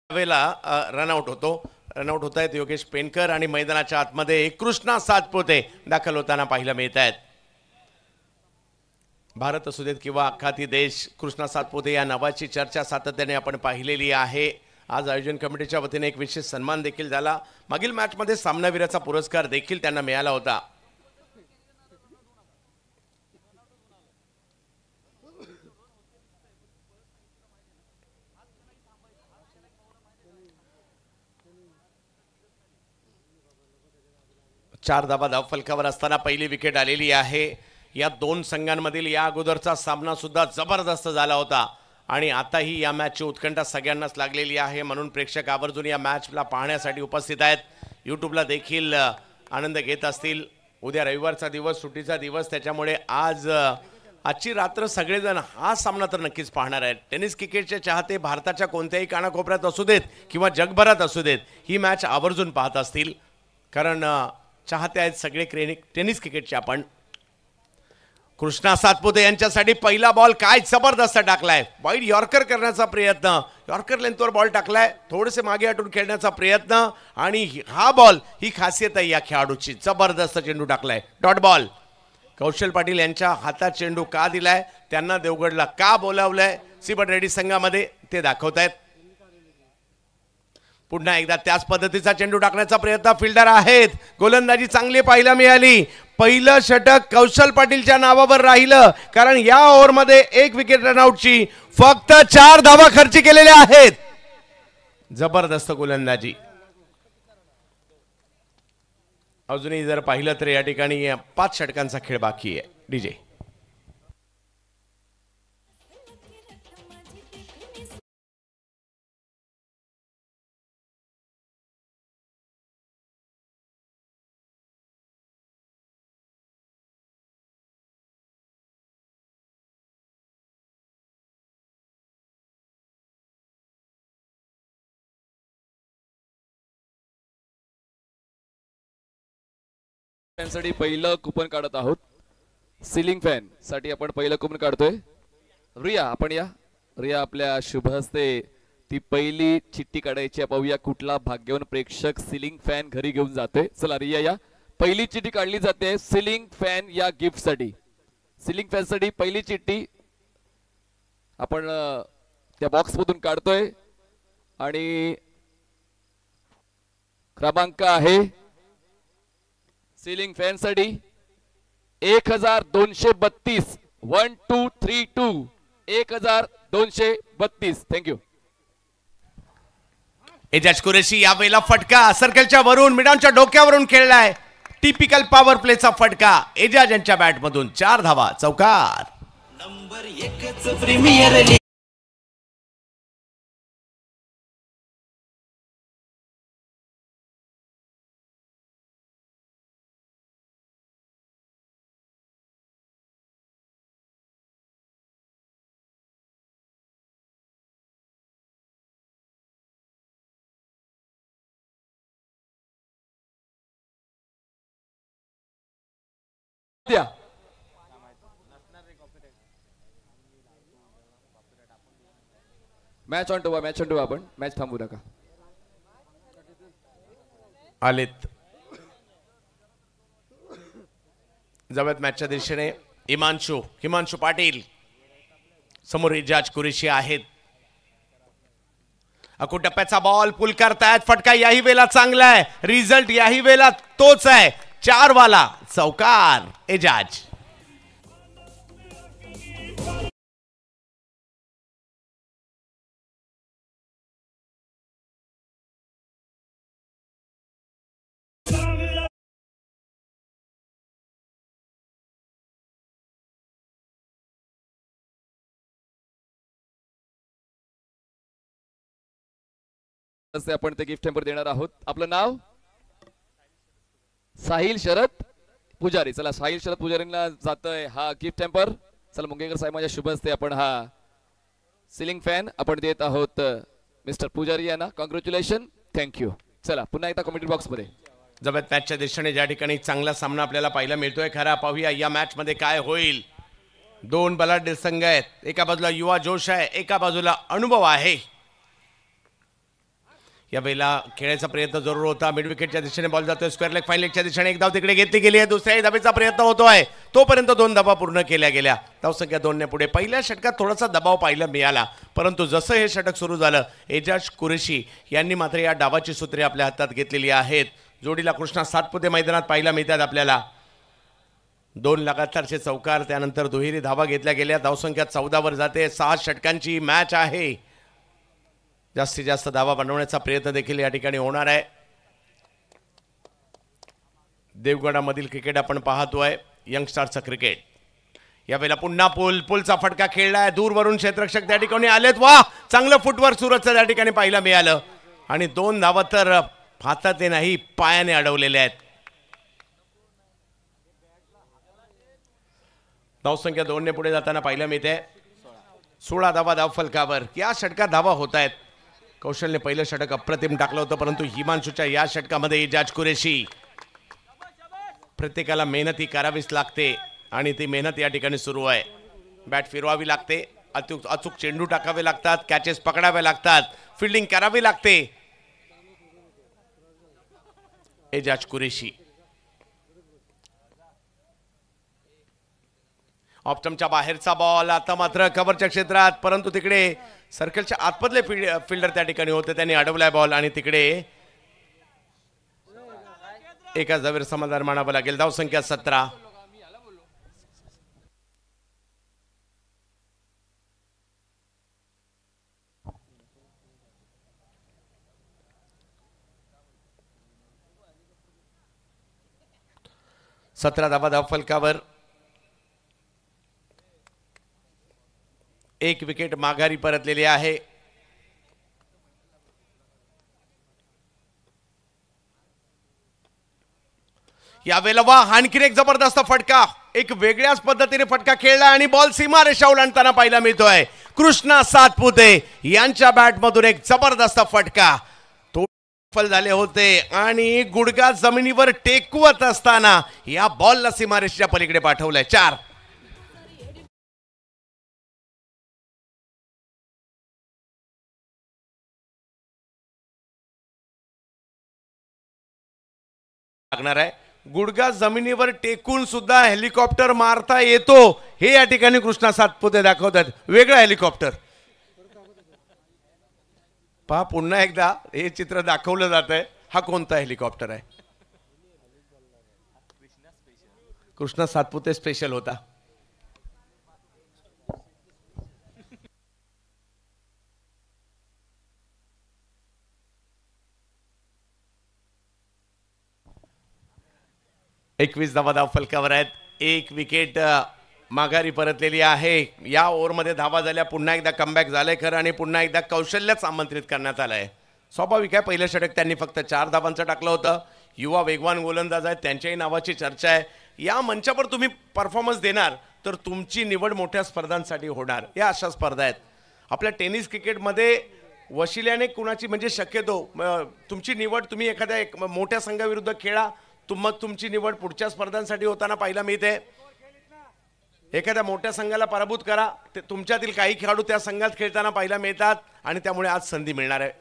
वेळेला रनआउट होतो. रनआउट होत आहेत योगेश पेनकर आणि मैदानाच्या आतमध्ये कृष्णा सातपुते दाखल होताना पाहायला मिळत आहेत. भारत असू देत किंवा अख्खा देश, कृष्णा सातपुते या नावाची चर्चा सातत्याने आपण पाहिलेली आहे. आज आयोजन कमिटीच्या वतीने एक विशेष सन्मान देखील झाला. मागील मॅचमध्ये सामनावीराचा पुरस्कार देखील त्यांना मिळाला होता. चार धावा धावफलकावर असताना पहिली विकेट आलेली आहे. या दोन संघांमधील या अगोदरचा सामना सुद्धा जबरदस्त झाला होता आणि आताही या मॅचची उत्कंठा सगळ्यांनाच लागलेली आहे. म्हणून प्रेक्षक आवर्जून या मॅचला पाहण्यासाठी उपस्थित आहेत. यूट्यूबला देखील आनंद घेत असतील. उद्या रविवारचा दिवस, सुट्टीचा दिवस, त्याच्यामुळे आजची रात्र सगळेजण हा सामना तर नक्कीच पाहणार आहेत. टेनिस क्रिकेटचे चाहते भारताच्या कोणत्याही कानाकोपऱ्यात असू देत किंवा जगभरात असू देत, ही मॅच आवर्जून पाहत असतील, कारण चाहते आहेत सगळे टेनिस क्रिकेटचे. आपण कृष्णा सातपुते यांच्यासाठी पहिला बॉल काय जबरदस्त टाकलाय. वाईड यॉर्कर करण्याचा प्रयत्न, यॉर्कर लेंथवर बॉल टाकलाय, थोडेसे मागे हटून खेळण्याचा प्रयत्न आणि हा बॉल, ही खासियत आहे या खेळाडूची. जबरदस्त चेंडू टाकलाय, डॉट बॉल. कौशल पाटील यांच्या हातात चेंडू का दिलाय, त्यांना देवगडला का बोलावलंय, सिबट रेड्डी संघामध्ये ते दाखवतायत. पुन्हा एकदा त्याच पद्धतीचा चेंडू टाकण्याचा प्रयत्न, फिल्डर आहेत, गोलंदाजी चांगली पाहायला मिळाली. पहिलं षटक कौशल पाटीलच्या नावावर राहिलं, कारण या ओव्हरमध्ये एक विकेट रनआउटची फक्त 4 धावा खर्च केलेल्या आहेत. जबरदस्त गोलंदाजी. अजूनही जर पाहिलं तर या ठिकाणी 5 षटकांचा खेळ बाकी आहे. डीजे साठी पहिलं कुपन काढत आहोत. सिलिंग फॅन साठी आपण पहिलं कुपन काढतोय. रिया, आपण या. रिया, आपल्या शुभ हस्ते ती पहिली चिठ्ठी काढायची. पाहूया कुठला भाग्यवान प्रेक्षक सिलिंग फॅन घरी घेऊन जाते. चला रिया, या. पहिली चिठ्ठी काढली जाते सिलिंग फॅन या गिफ्ट साठी. सिलिंग फॅन साठी पहिली चिठ्ठी आपण त्या बॉक्स मधून काढतोय आणि क्रमांक आहे सिलिंग फॅन साठी 1232. 1232 1232. थँक्यू. एजाज कुरेशी यावेळेला फटका सर्कलच्या वरून मिडानच्या डोक्यावरून खेळलाय. टिपिकल पॉवर प्लेचा फटका एजाज यांच्या बॅटमधून. 4 धावा, चौकार. Number 1 premier match on to आपण मॅच थांबू नका. आलेत जवळ मॅचच्या दिशेने हिमांशु पाटील, समोर एजाज कुरेशी आहेत. अकूट टप्प्याचा बॉल पुल करतायत. फटका याही वेळेला चांगला आहे. रिझल्ट याही वेळेला तोच आहे, 4 वाला, चौकार. एजाज तसे आपण ते गिफ्ट टेम्पर देणार आहोत. आपलं नाव साहिल शरद पुजारी. चला साहिल शरद पुजारींना जातोय हा गिफ्ट टेम्पर. चला मुंगेकर साहेब माझ्या शुभ हस्ते आपण हा सिलिंग फॅन आपण देत आहोत मिस्टर पुजारी यांना. Congratulation, thank you. चला पुन्हा एकदा कमेंट बॉक्स मध्ये जबरदस्त मॅचच्या दिशेने ज्या ठिकाणी चांगला सामना आपल्याला पाहायला मिळतोय. खरा पाहूया या मॅच मध्ये काय होईल. दोन बलाढ्य संघ आहेत. एका बाजूला युवा जोश आहे, एका बाजूला अनुभव आहे. या वेळेला खेळायचा प्रयत्न जरूर होता. मिड विकेटच्या दिशेने बॉल जातोय. स्क्वेअर लेग फाईन लेगच्या दिशेने एक धाव तिकडे घेतली गेली आहे. दुसऱ्याही धावेचा प्रयत्न होतोय. तोपर्यंत दोन धावा पूर्ण केल्या गेल्या. धावसंख्या 2 ने पुढे. पहिल्या षटकात थोडासा दबाव पाहायला मिळाला, परंतु जसं हे षटक सुरू झालं एजाज कुरेशी यांनी मात्र या डावाची सूत्रे आपल्या हातात घेतलेली आहेत. जोडीला कृष्णा सातपुते मैदानात पाहायला मिळतात आपल्याला. 2 लगातारचे चौकार, त्यानंतर दुहेरी धावा घेतल्या गेल्या. धावसंख्या 14 वर जाते. 6 षटकांची मॅच आहे. जास्तीत जास्त धावा बनवण्याचा प्रयत्न देखील या ठिकाणी होणार आहे. देवगडामधील क्रिकेट आपण पाहतोय. यंगस्टारचं क्रिकेट. यावेळेला पुन्हा पुलचा फटका खेळलाय. दूरवरून क्षेत्ररक्षक त्या ठिकाणी आलेत. वा, चांगलं फुटवर्क सुरतचं त्या ठिकाणी पाहायला मिळालं आणि 2 धावा तर हाताने नाही पायाने अडवलेले आहेत. धावसंख्या 2 ने पुढे जाताना पाहायला मिळते. 16 धावा धाव फलकावर. या षटकात धावा होत आहेत. कौशलने पहिलं षटक अप्रतिम टाकलं होतं, परंतु हिमांशूच्या या षटकामध्ये एजाज कुरेशी. प्रत्येकाला मेहनती करावीच लागते आणि ती मेहनत या ठिकाणी सुरू आहे. बॅट फिरवावी लागते, अचूक चेंडू टाकावे लागतात, कॅचेस पकडावे लागतात, फिल्डिंग करावी लागते. एजाज कुरेशी ऑप्टमच्या बाहेरचा बॉल. आता मात्र कव्हरच्या क्षेत्रात, परंतु तिकडे सर्कलच्या आतमधले फिल्डर त्या ठिकाणी होते, त्यांनी अडवलाय बॉल आणि तिकडे एकाच धावेवर समाधान मानावं लागेल. धावसंख्या 17. धावा धाव फलकावर. 1 विकेट माघारी परतलेली आहे. यावेळेला वा, आणखीन एक जबरदस्त फटका. एक वेगळ्याच पद्धतीने फटका खेळला आणि बॉल सीमा रेषा ओलांडताना पाहायला मिळतोय. कृष्णा सातपुते यांच्या बॅट मधून एक जबरदस्त फटका. तो सफल झाले होते आणि गुडघा जमिनीवर टेकवत असताना या बॉलला सीमा रेषेच्या पलीकडे पाठवलंय. 4. लागणार आहे. गुडघा जमिनीवर टेकून सुद्धा हेलिकॉप्टर मारता येतो हे या ठिकाणी कृष्णा सातपुते दाखवतात. वेगळा हेलिकॉप्टर पहा. पुन्हा एकदा हे चित्र दाखवलं जात आहे. हा कोणता हेलिकॉप्टर आहे? कृष्णा सातपुते स्पेशल होता. एकवीस धावा धाव फलकावर आहेत. 1 विकेट माघारी परतलेली आहे. या ओव्हरमध्ये धावा झाल्या. पुन्हा एकदा कमबॅक झालंय खरं आणि पुन्हा एकदा कौशल्याच आमंत्रित करण्यात आलंय. स्वाभाविक आहे, पहिलं षटक त्यांनी फक्त 4 धावांचं टाकलं होतं. युवा वेगवान गोलंदाज आहेत, त्यांच्याही नावाची चर्चा आहे. या मंचावर तुम्ही परफॉर्मन्स देणार तर तुमची निवड मोठ्या स्पर्धांसाठी होणार. या अशा स्पर्धा आहेत आपल्या टेनिस क्रिकेटमध्ये. वशिल्याने कुणाची म्हणजे शक्यतो तुमची निवड तुम्ही एखाद्या मोठ्या संघाविरुद्ध खेळा, मग तुमची निवड पुढच्या स्पर्धांसाठी होताना पाहायला मिळते. एखाद्या मोठ्या संघाला पराभूत करा, ते तुमच्यातील काही खेळाडू त्या संघात खेळताना पाहायला मिळतात आणि त्यामुळे आज संधी मिळणार आहे.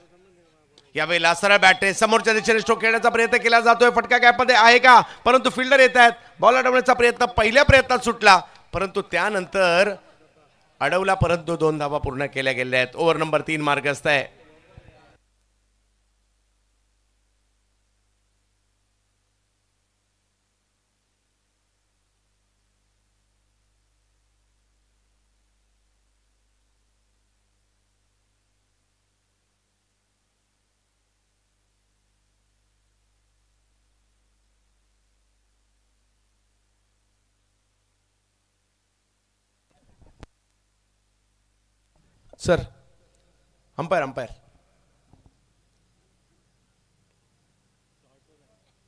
यावेळेला सरळ बॅट समोरच्या दिशेने स्ट्रोक खेळण्याचा प्रयत्न केला जातोय. फटका गॅपमध्ये आहे का, परंतु फिल्डर येत आहेत. बॉल अडवण्याचा प्रयत्न पहिल्या प्रयत्नात सुटला, परंतु त्यानंतर अडवला, परंतु 2 धावा पूर्ण केल्या गेल्या आहेत. ओव्हर नंबर 3 मार्गस्थ आहे. Sir umpire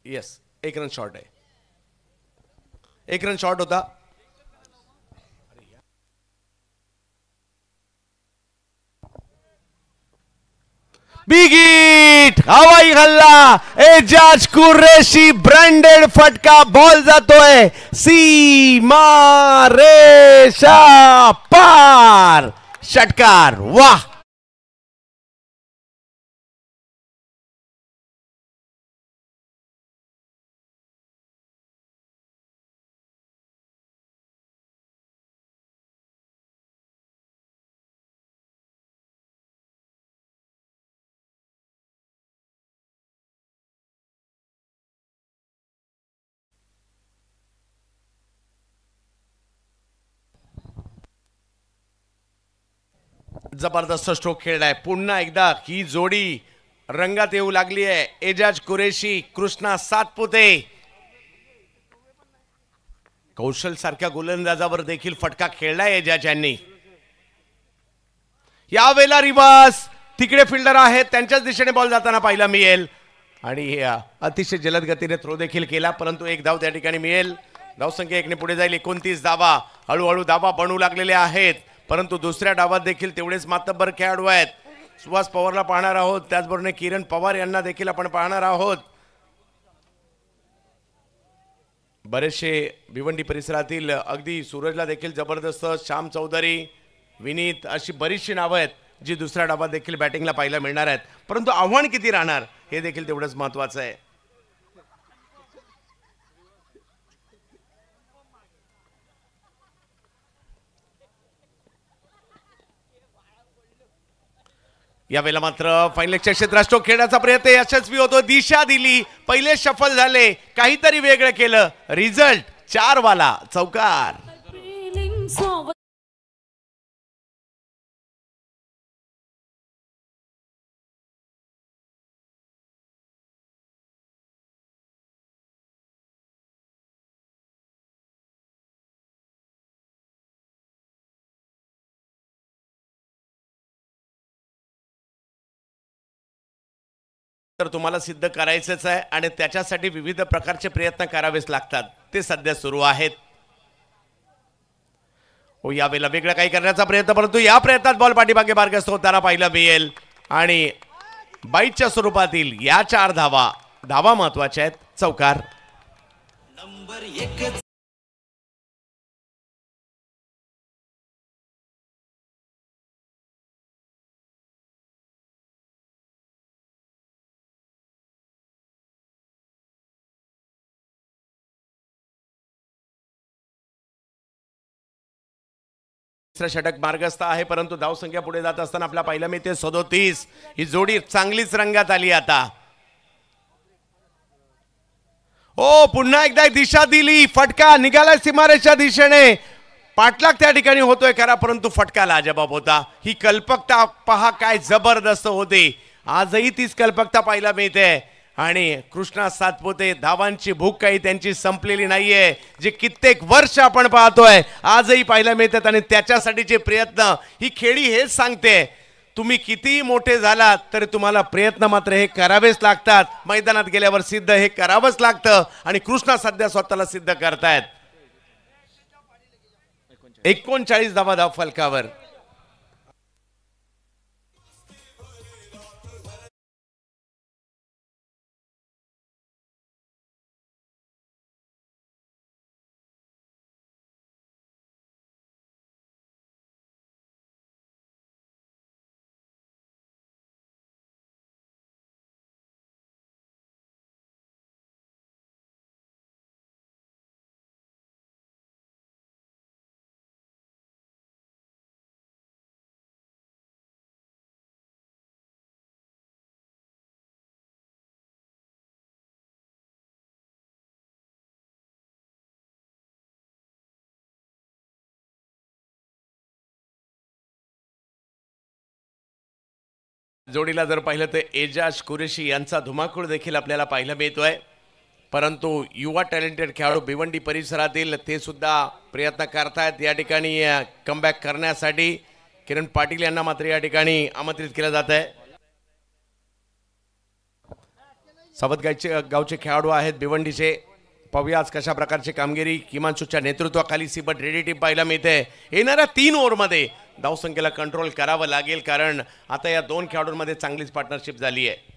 yes, 1 run short आहे. 1 रन शॉर्ट होता. बिग हिट, हवाई हल्ला, एजाज कुरेशी ब्रँडेड फटका, बॉल जातोय सीमा रेषा पार, षटकार. वाह. जबरदस्त स्ट्रोक खेळलाय. पुन्हा एकदा ही जोडी रंगात येऊ लागली आहे. एजाज कुरेशी, कृष्णा सातपुते. कौशल सारख्या गोलंदाजावर देखील फटका खेळलाय एजाज यांनी. यावेळेला रिवर्स, तिकडे फिल्डर आहेत, त्यांच्याच दिशेने बॉल जाताना पाहायला मिळेल आणि अतिशय जलद गतीने थ्रो देखील केला, परंतु एक धाव त्या ठिकाणी मिळेल. धावसंख्या 1 ने पुढे जाईल. 29 धावा. हळूहळू धावा बनू लागलेल्या आहेत, परंतु दुसऱ्या डावात देखील तेवढेच मातब्बर खेळाडू आहेत. सुहास पवारला पाहणार आहोत, त्याचबरोबर किरण पवार यांना देखील आपण पाहणार आहोत. बरेचसे भिवंडी परिसरातील, अगदी सूरजला देखील जबरदस्त, श्याम चौधरी, विनीत अशी बरीचशी नावं आहेत जी दुसऱ्या डावात देखील बॅटिंगला पाहायला मिळणार आहेत. परंतु आव्हान किती राहणार हे देखील तेवढंच महत्त्वाचं आहे. यावेळेला मात्र फायनलच्या क्षेत्रात स्ट्रोक खेळण्याचा प्रयत्न यशस्वी होतो. दिशा दिली, पहिले शफल झाले, काहीतरी वेगळं केलं, रिझल्ट 4 वाला, चौकार. तर तुम्हाला सिद्ध करायचंच आहे आणि त्याच्यासाठी विविध प्रकारचे प्रयत्न करावेच लागतात. ते सध्या सुरू आहेत. हो, यावेळेला वेगळं काही करण्याचा प्रयत्न, परंतु या प्रयत्नात बॉल पाठीमागे मार्गस्थ होताना पाहायला मिळेल आणि बाईटच्या स्वरूपातील या 4 धावा महत्वाच्या आहेत, चौकार. नंबर 1. षटक मार्गस्थ आहे, परंतु धावसंख्या पुढे जात असताना आपल्या पाहायला मिळते 37. ही जोडी चांगलीच रंगात आली आता. ओ, पुन्हा एकदा दिशा दिली, फटका निघाला सीमारेषा दिशेने. पाठलाग त्या ठिकाणी होतोय खरा, परंतु फटका लाजबाब होता. ही कल्पकता पहा काय जबरदस्त होते. आजही तीच कल्पकता पाहायला मिळते आणि कृष्णा सातपुते, धावांची भूक काही त्यांची संपलेली नाहीये, जे कित्येक वर्ष आपण पाहतोय आजही पाहायला मिळतात आणि त्याच्यासाठीचे प्रयत्न. ही खेळी हेच सांगते, तुम्ही कितीही मोठे झालात तरी तुम्हाला प्रयत्न मात्र हे करावेच लागतात. मैदानात गेल्यावर सिद्ध हे करावंच लागतं आणि कृष्णा सध्या स्वतःला सिद्ध करतायत. 39 धावा फलकावर. जोडीला जर पाहिलं तर एजाज कुरेशी यांचा धुमाकूळ देखील आपल्याला पाहायला मिळतोय, परंतु युवा टॅलेंटेड खेळाडू भिवंडी परिसरातील ते सुद्धा प्रयत्न करतायत या ठिकाणी कमबॅक करण्यासाठी. किरण पाटील यांना मात्र या ठिकाणी आमंत्रित केलं जात आहे. सावतगावचे गावचे खेळाडू आहेत भिवंडीचे. पाहूया आज कशा प्रकारची कामगिरी किमांशूच्या नेतृत्वाखाली सिबट रेडी टीम पाहायला मिळते. येणाऱ्या 3 ओव्हरमध्ये धावसंख्येला कंट्रोल करावं लागेल, कारण आता या 2 खेळाडूंमध्ये चांगलीच पार्टनरशिप झाली आहे.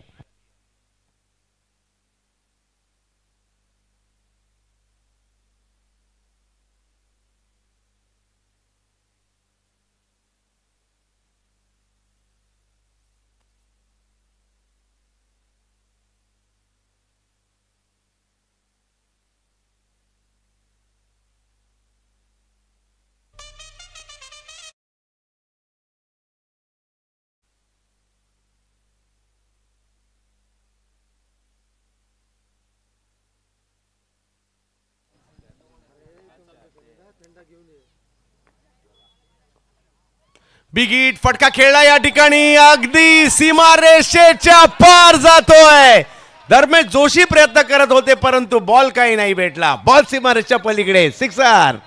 बिग हिट फटका खेळला या ठिकाणी, अगदी सीमारेषेच्या पार जातोय. धर्मेश जोशी प्रयत्न करत होते परंतु बॉल काही नाही भेटला. बॉल सीमारेषेच्या पलीकडे, सिक्सर.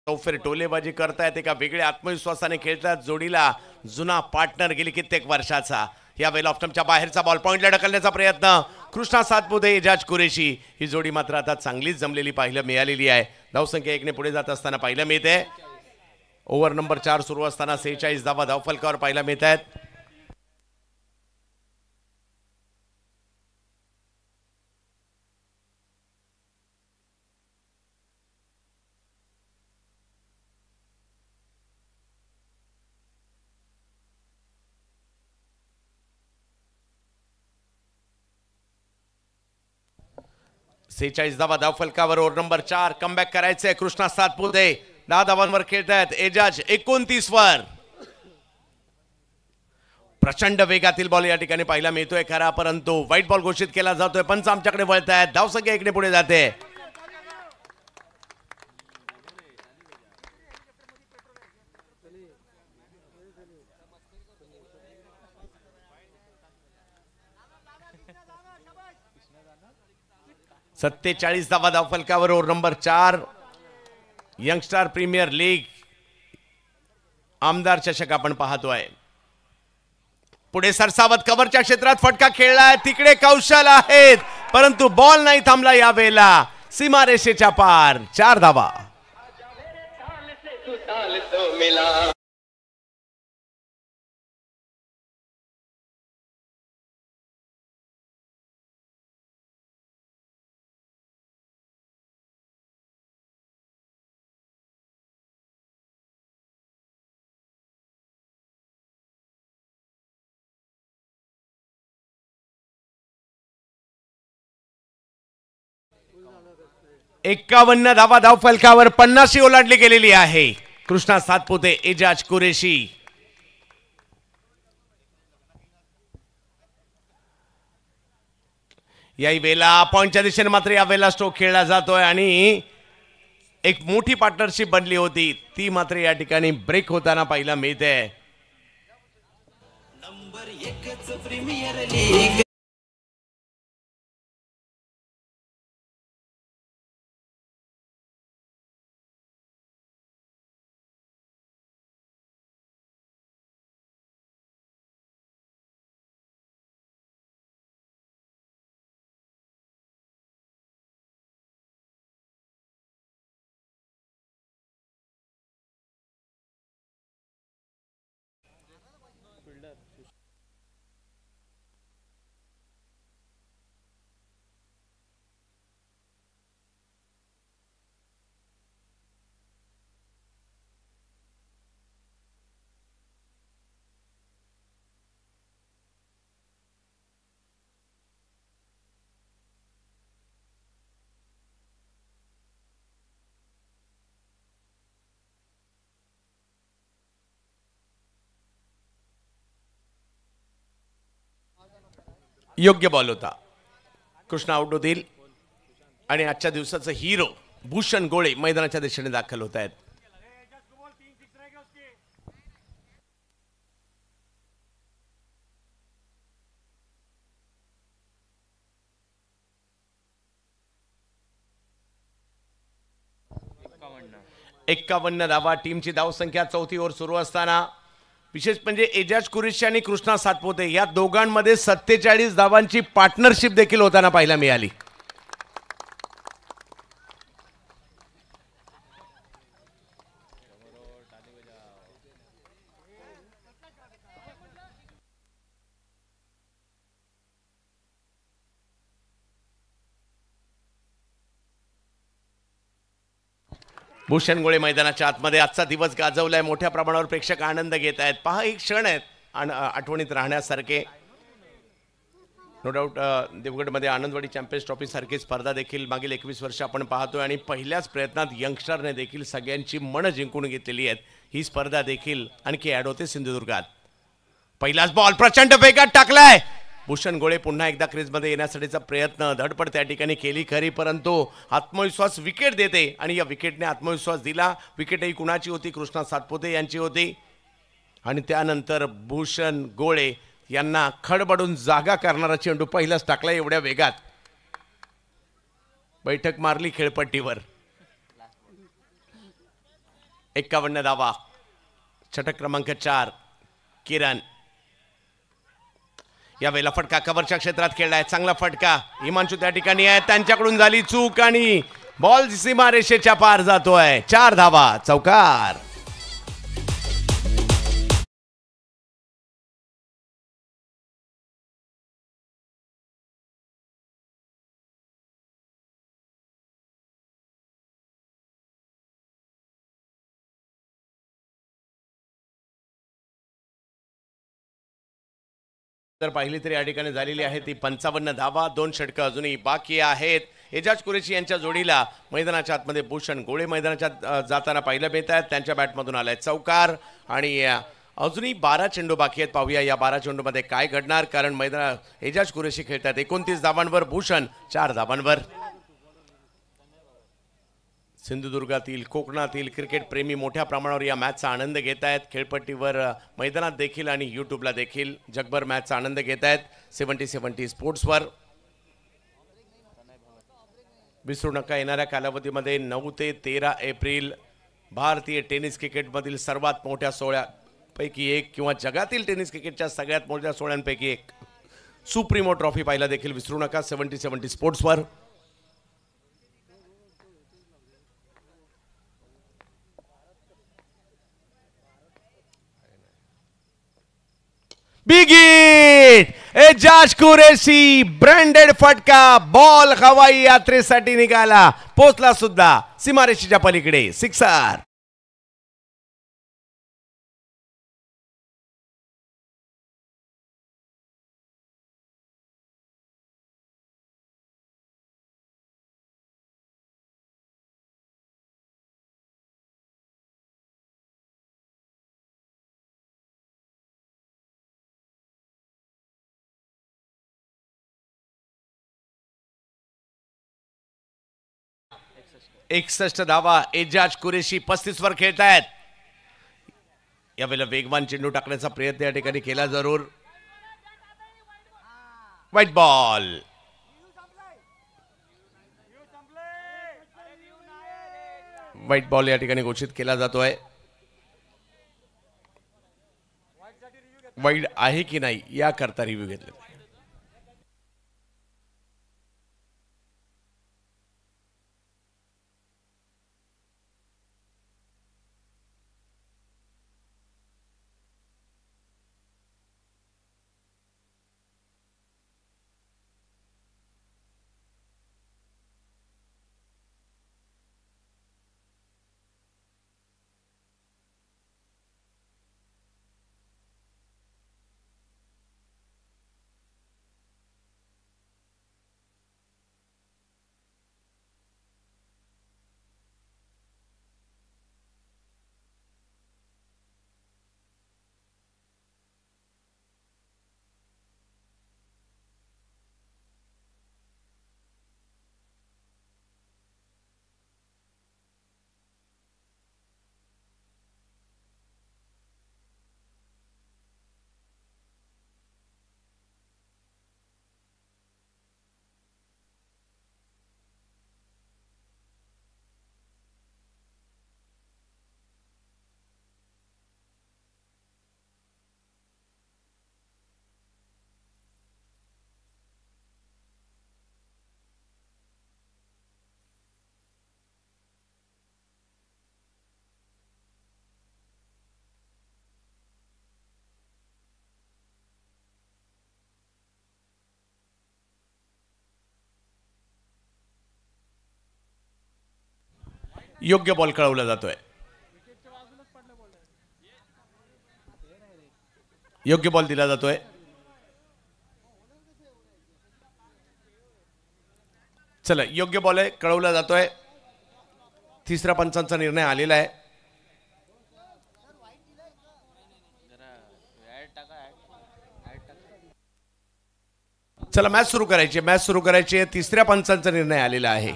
चौफेर टोलेबाजी करतायत, एका वेगळ्या आत्मविश्वासाने खेळतात. जोडीला जुना पार्टनर गेली कित्येक वर्षाचा. या वेळेला ऑफ्टमच्या बाहेरचा बॉल पॉइंटला ढकलण्याचा प्रयत्न. कृष्णा सातपुते, एजाज कुरेशी ही जोडी मात्र आता चांगलीच जमलेली पाहायला मिळालेली आहे. धावसंख्या 1 ने पुढे जात असताना पाहायला मिळते. ओव्हर नंबर 4 सुरू असताना 46 धावा धावफलकावर पाहायला मिळत आहेत. सेहेचाळीस धावा धावफलकावर. ओव्हर नंबर 4 कमबॅक करायचंय. कृष्णा सातपुते 10 धावांवर खेळतायत. एजाज 29 वर. प्रचंड वेगातील बॉल या ठिकाणी पाहायला मिळतोय खरा, परंतु व्हाईट बॉल घोषित केला जातोय. पंच आमच्याकडे वळतायत. धावसंख्या 1 ने पुढे जाते. सत्तेचाळीस धावा धावफलकावर. Over number 4 youngstar premier league आमदार चषक आपण पाहतोय. पुढे सरसावत कव्हरच्या क्षेत्रात फटका खेळलाय. तिकडे कौशल आहेत परंतु बॉल नाही थांबला या वेळेला. सीमारेषेच्या पार 4 धावा. एकावन्न धावा धावफलकावर. 50 ओलांडली गेलेली आहे. कृष्णा सातपुते, एजाज कुरेशी. याही वेळेला पॉइंटच्या दिशेने मात्र या वेळेला स्ट्रोक खेळला जातोय आणि एक मोठी पार्टनरशिप बनली होती ती मात्र या ठिकाणी ब्रेक होताना पाहायला मिळते. Number 1 premier league. योग्य बॉल होता. कृष्णा आउट होतील. आणि आजच्या दिवसाचं हिरो भूषण गोळे मैदानाच्या दिशेने दाखल होत आहेत. एक्कावन्न धावा टीमची धावसंख्या चौथी ओव्हर सुरू असताना. विशेष म्हणजे एजाज कुरेशी आणि कृष्णा सातपुते या दोघांमध्ये 47 धावांची पार्टनरशिप देखील होताना पाहायला मिळाली. भूषण गोळे मैदानाच्या आतमध्ये आजचा दिवस गाजवलाय. मोठ्या प्रमाणावर प्रेक्षक आनंद घेत आहेत. पहा एक क्षण आहेत आठवणीत राहण्यासारखे. नो डाऊट देवगडमध्ये आनंदवाडी चॅम्पियन्स ट्रॉफी सारखी स्पर्धा देखील मागील 21 वर्ष आपण पाहतोय आणि पहिल्याच प्रयत्नात यंगस्टरने देखील सगळ्यांची मनं जिंकून घेतलेली आहेत. ही स्पर्धा देखील आणखी ॲड होते सिंधुदुर्गात. पहिलाच बॉल प्रचंड वेगात टाकलाय. भूषण गोळे पुन्हा एकदा क्रीजमध्ये येण्यासाठीचा प्रयत्न धडपड त्या ठिकाणी केली खरी, परंतु आत्मविश्वास विकेट देते आणि या विकेटने आत्मविश्वास दिला. विकेटही कुणाची होती? कृष्णा सातपुते यांची होती. आणि त्यानंतर भूषण गोळे यांना खडबडून जागा करणारा चेंडू पहिलाच टाकला एवढ्या वेगात. बैठक मारली खेळपट्टीवर. 51 धावा. षटक क्रमांक 4 किरण. यावेळेला फटका कव्हरच्या क्षेत्रात खेळलाय. चांगला फटका. हिमांशू त्या ठिकाणी आहे. त्यांच्याकडून झाली चूक आणि बॉल सीमारेषेच्या पार जातोय. 4 धावा. चौकार. तर पाहिली तरी या ठिकाणी झालेली आहे ती 55 धावा. 2 षटकं अजूनही बाकी आहेत. एजाज कुरेशी यांच्या जोडीला मैदानाच्या आतमध्ये भूषण गोळे मैदानाच्या जाताना पाहिलं मिळत आहेत. त्यांच्या बॅटमधून आलाय चौकार आणि अजूनही 12 चेंडू बाकी आहेत. पाहूया या 12 चेंडूमध्ये काय घडणार, कारण मैदानात एजाज कुरेशी खेळतात 29 धावांवर, भूषण 4 धावांवर. सिंधुदुर्गातील कोकणातील क्रिकेट प्रेमी मोठ्या प्रमाणावर या मॅचचा आनंद घेत आहेत. खेळपट्टीवर मैदानात देखील आणि यूट्यूबला देखील जगभर मॅचचा आनंद घेत आहेत. 70-70 स्पोर्ट्सवर. विसरू नका येणाऱ्या कालावधीमध्ये 9 ते 13 एप्रिल भारतीय टेनिस क्रिकेटमधील सर्वात मोठ्या सोहळ्यापैकी एक किंवा जगातील टेनिस क्रिकेटच्या सगळ्यात मोठ्या सोहळ्यांपैकी एक सुप्रीमो ट्रॉफी पाहायला देखील विसरू नका. 70-70 स्पोर्ट्सवर. Big hit. Ejaz Qureshi branded फटका. बॉल हवाई यात्रेसाठी निघाला. पोचला सुद्धा सीमारेषेच्या पलीकडे. सिक्सर. एकसष्ट धावा. एजाज कुरेशी 35 वर खेळतायत. यावेळेला वेगवान चेंडू टाकण्याचा प्रयत्न या ठिकाणी केला जरूर. White ball. व्हाईट बॉल या ठिकाणी घोषित केला जातोय. वाईड आहे की नाही याकरता रिव्ह्यू घेतला. योग्य बॉल कळवला जातोय. योग्य बॉल दिला जातोय. चला योग्य बॉल आहे, कळवला जातोय. तिसऱ्या पंचांचा निर्णय आलेला आहे. चला मॅच सुरू करायची. तिसऱ्या पंचांचा निर्णय आलेला आहे.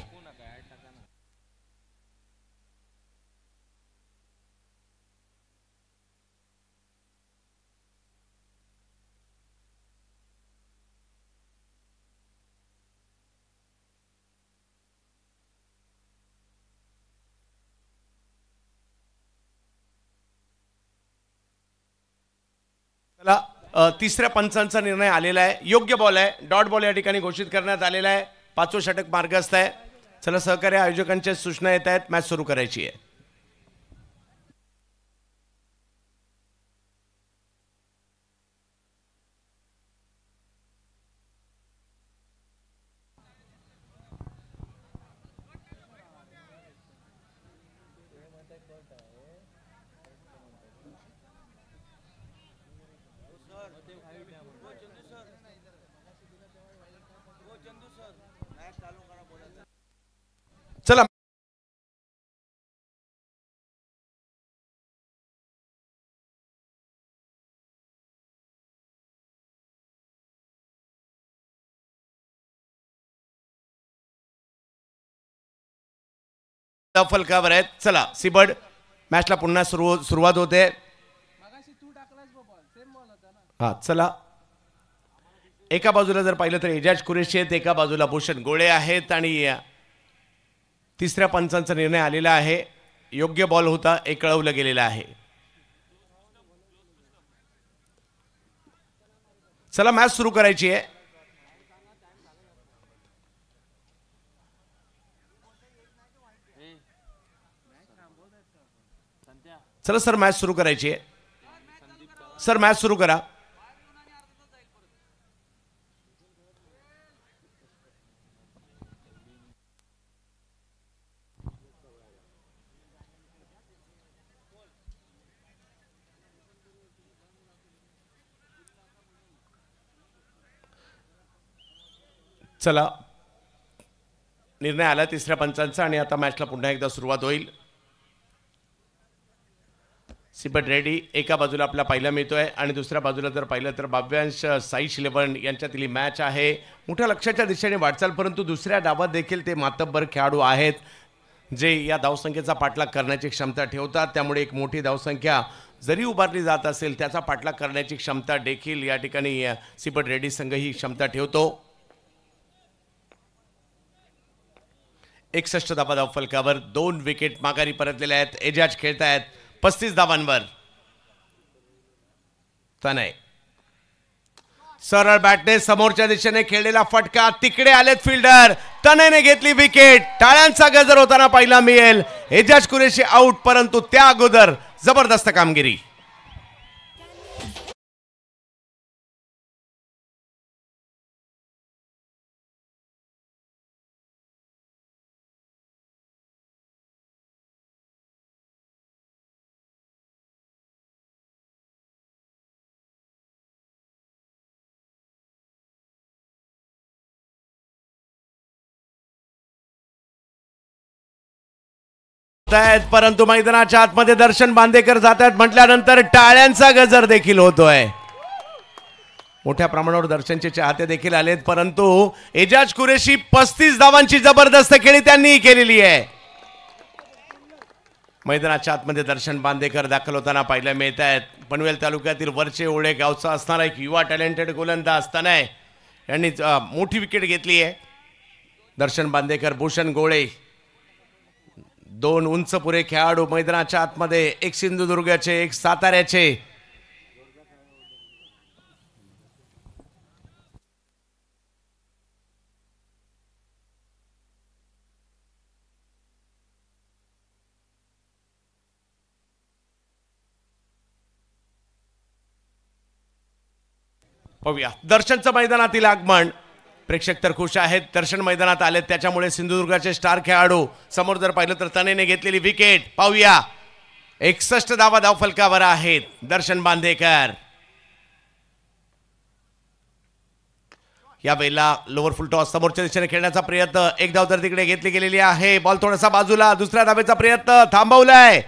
तिसऱ्या पंचांचा निर्णय आलेला आहे. योग्य बॉल आहे, डॉट बॉल या ठिकाणी घोषित करण्यात आलेला आहे. 5वं षटक मार्गस्थ आहे. चला सहकारी आयोजकांच्या सूचना येत आहेत, मॅच सुरू करायची आहे. चला फलकावर आहेत. चला सिबड मॅचला पुन्हा सुरुवात होते. हा चला एका बाजूला जर पाहिलं तर एजाज कुरेशी आहेत, एका बाजूला भूषण गोळे आहेत आणि तिसऱ्या पंचांचा निर्णय आलेला आहे. योग्य बॉल होता, एक कळवलं गेलेला आहे. चला मॅच सुरू करायची आहे. चला सर मॅच सुरू करायची आहे. सर मॅच सुरू करा. चला निर्णय आला तिसऱ्या पंचांचा आणि आता मॅचला पुन्हा एकदा सुरुवात होईल. सिबट रेडी एका बाजूला आपला पहिला मिळतोय आणि दुसऱ्या बाजूला जर पाहिलं तर भाव्यांश साईश 11 यांच्यातील मॅच आहे. मोठ्या लक्ष्याच्या दिशेने वाटचाल, परंतु दुसऱ्या डावात देखील ते मातब्बर खेळाडू आहेत जे या धावसंख्येचा पाठलाग करण्याची क्षमता ठेवतात. त्यामुळे एक मोठी धावसंख्या जरी उभारली जात असेल त्याचा पाठलाग करण्याची क्षमता देखील या ठिकाणी सिबट रेडी संघ ही क्षमता ठेवतो. 61 धावा धावफलकावर 2 विकेट माघारी परतलेल्या आहेत. एजाज खेळतायत 35 धावांवर. तनय सरळ बॅटने समोरच्या दिशेने खेळलेला फटका, तिकडे आलेत फिल्डर. तनयने घेतली विकेट. टाळ्यांचा गजर होताना पाहिला मिळेल. एजाज कुरेशी आउट, परंतु त्या अगोदर जबरदस्त कामगिरी. परंतु मैदानाच्या आतमध्ये दर्शन बांदेकर जात आहेत म्हटल्यानंतर टाळ्यांचा गजर देखील होतोय. मोठ्या प्रमाणावर दर्शनचे चाहते देखील आलेत, परंतु एजाज कुरेशी 35 धावांची जबरदस्त खेळी त्यांनी केलेली आहे. मैदानाच्या आतमध्ये दर्शन बांदेकर दाखल होताना पाहायला मिळत आहेत. पनवेल तालुक्यातील वरचे ओळे गावचा असणारा एक युवा टॅलेंटेड गोलंदाज तनय यांनी मोठी विकेट घेतली आहे. दर्शन बांदेकर, भूषण गोळे, 2 उंच पुरे खेळाडू मैदानाच्या आतमध्ये, एक सिंधुदुर्गाचे एक साताऱ्याचे. पाहूया दर्शनचं मैदानातील आगमन. प्रेक्षक तर खुश आहेत, दर्शन मैदानात आले, त्याच्यामुळे सिंधुदुर्गाचे स्टार खेळाडू समोर जर पाहिलं तर तनेने घेतलेली विकेट पाहूया. 61 धावा धावफलकावर आहेत. दर्शन बांदेकर या वेळेला लोअर फुल टॉस समोरच्या दिशेने खेळण्याचा प्रयत्न, एक धाव तर तिकडे घेतली गेलेली आहे. बॉल थोडासा बाजूला, दुसऱ्या धावेचा प्रयत्न थांबवलाय.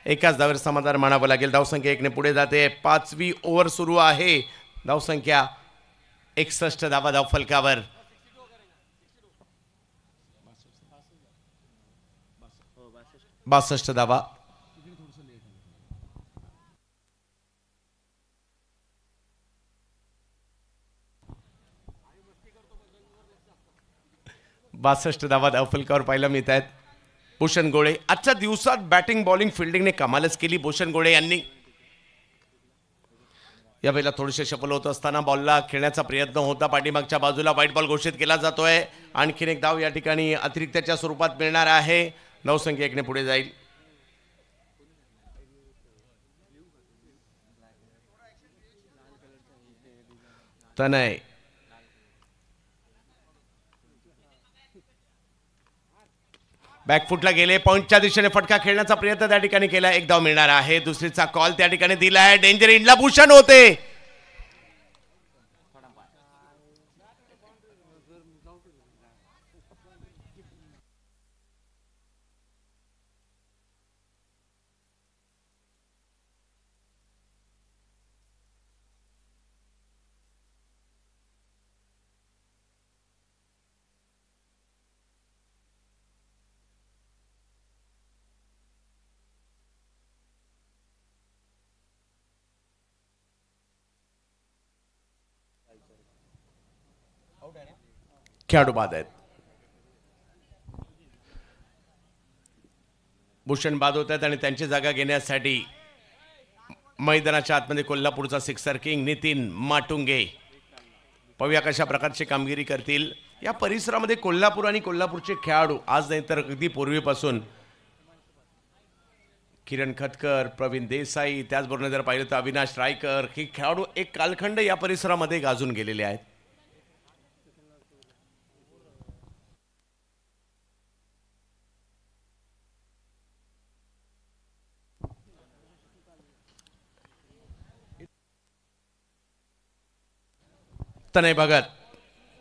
एकाच धावेवर समाधान मानावं लागेल. धावसंख्या 1 ने पुढे जाते. 5वी ओव्हर सुरू आहे. धावसंख्या 61 धावा धावफलकावर. बासष्ट धावा. धावा धावफलकावर पाहायला मिळत आहेत. भूषण गोळे आजच्या दिवसात बॅटिंग बॉलिंग फिल्डिंगने कमालच केली. भूषण गोळे यांनी यावेळेला थोडेसे सफल होत असताना बॉलला खेळण्याचा प्रयत्न होता. पाठीमागच्या बाजूला व्हाईट बॉल घोषित केला जातोय. आणखीन एक धाव या ठिकाणी अतिरिक्तच्या स्वरूपात मिळणार आहे. धावसंख्या 1 ने पुढे जाईल. तनय बॅकफुटला गेले. पॉइंटच्या दिशेने फटका खेळण्याचा प्रयत्न त्या ठिकाणी केला. एक धाव मिळणार आहे. दुसरीचा कॉल त्या ठिकाणी दिला आहे. डेंजर इंडला भूषण होते. खेळाडू बाद आहेत. भूषण बाद होत आहेत आणि त्यांची जागा घेण्यासाठी मैदानाच्या आतमध्ये कोल्हापूरचा सिक्सर किंग नितीन माटुंगे. पाहूया कशा प्रकारची कामगिरी करतील. या परिसरामध्ये कोल्हापूर आणि कोल्हापूरचे खेळाडू आज नाही तर अगदी पूर्वीपासून किरण खटकर, प्रवीण देसाई, त्याचबरोबर जर पाहिलं तर अविनाश रायकर, हे खेळाडू एक कालखंड या परिसरामध्ये गाजून गेलेले आहेत. तनय भगत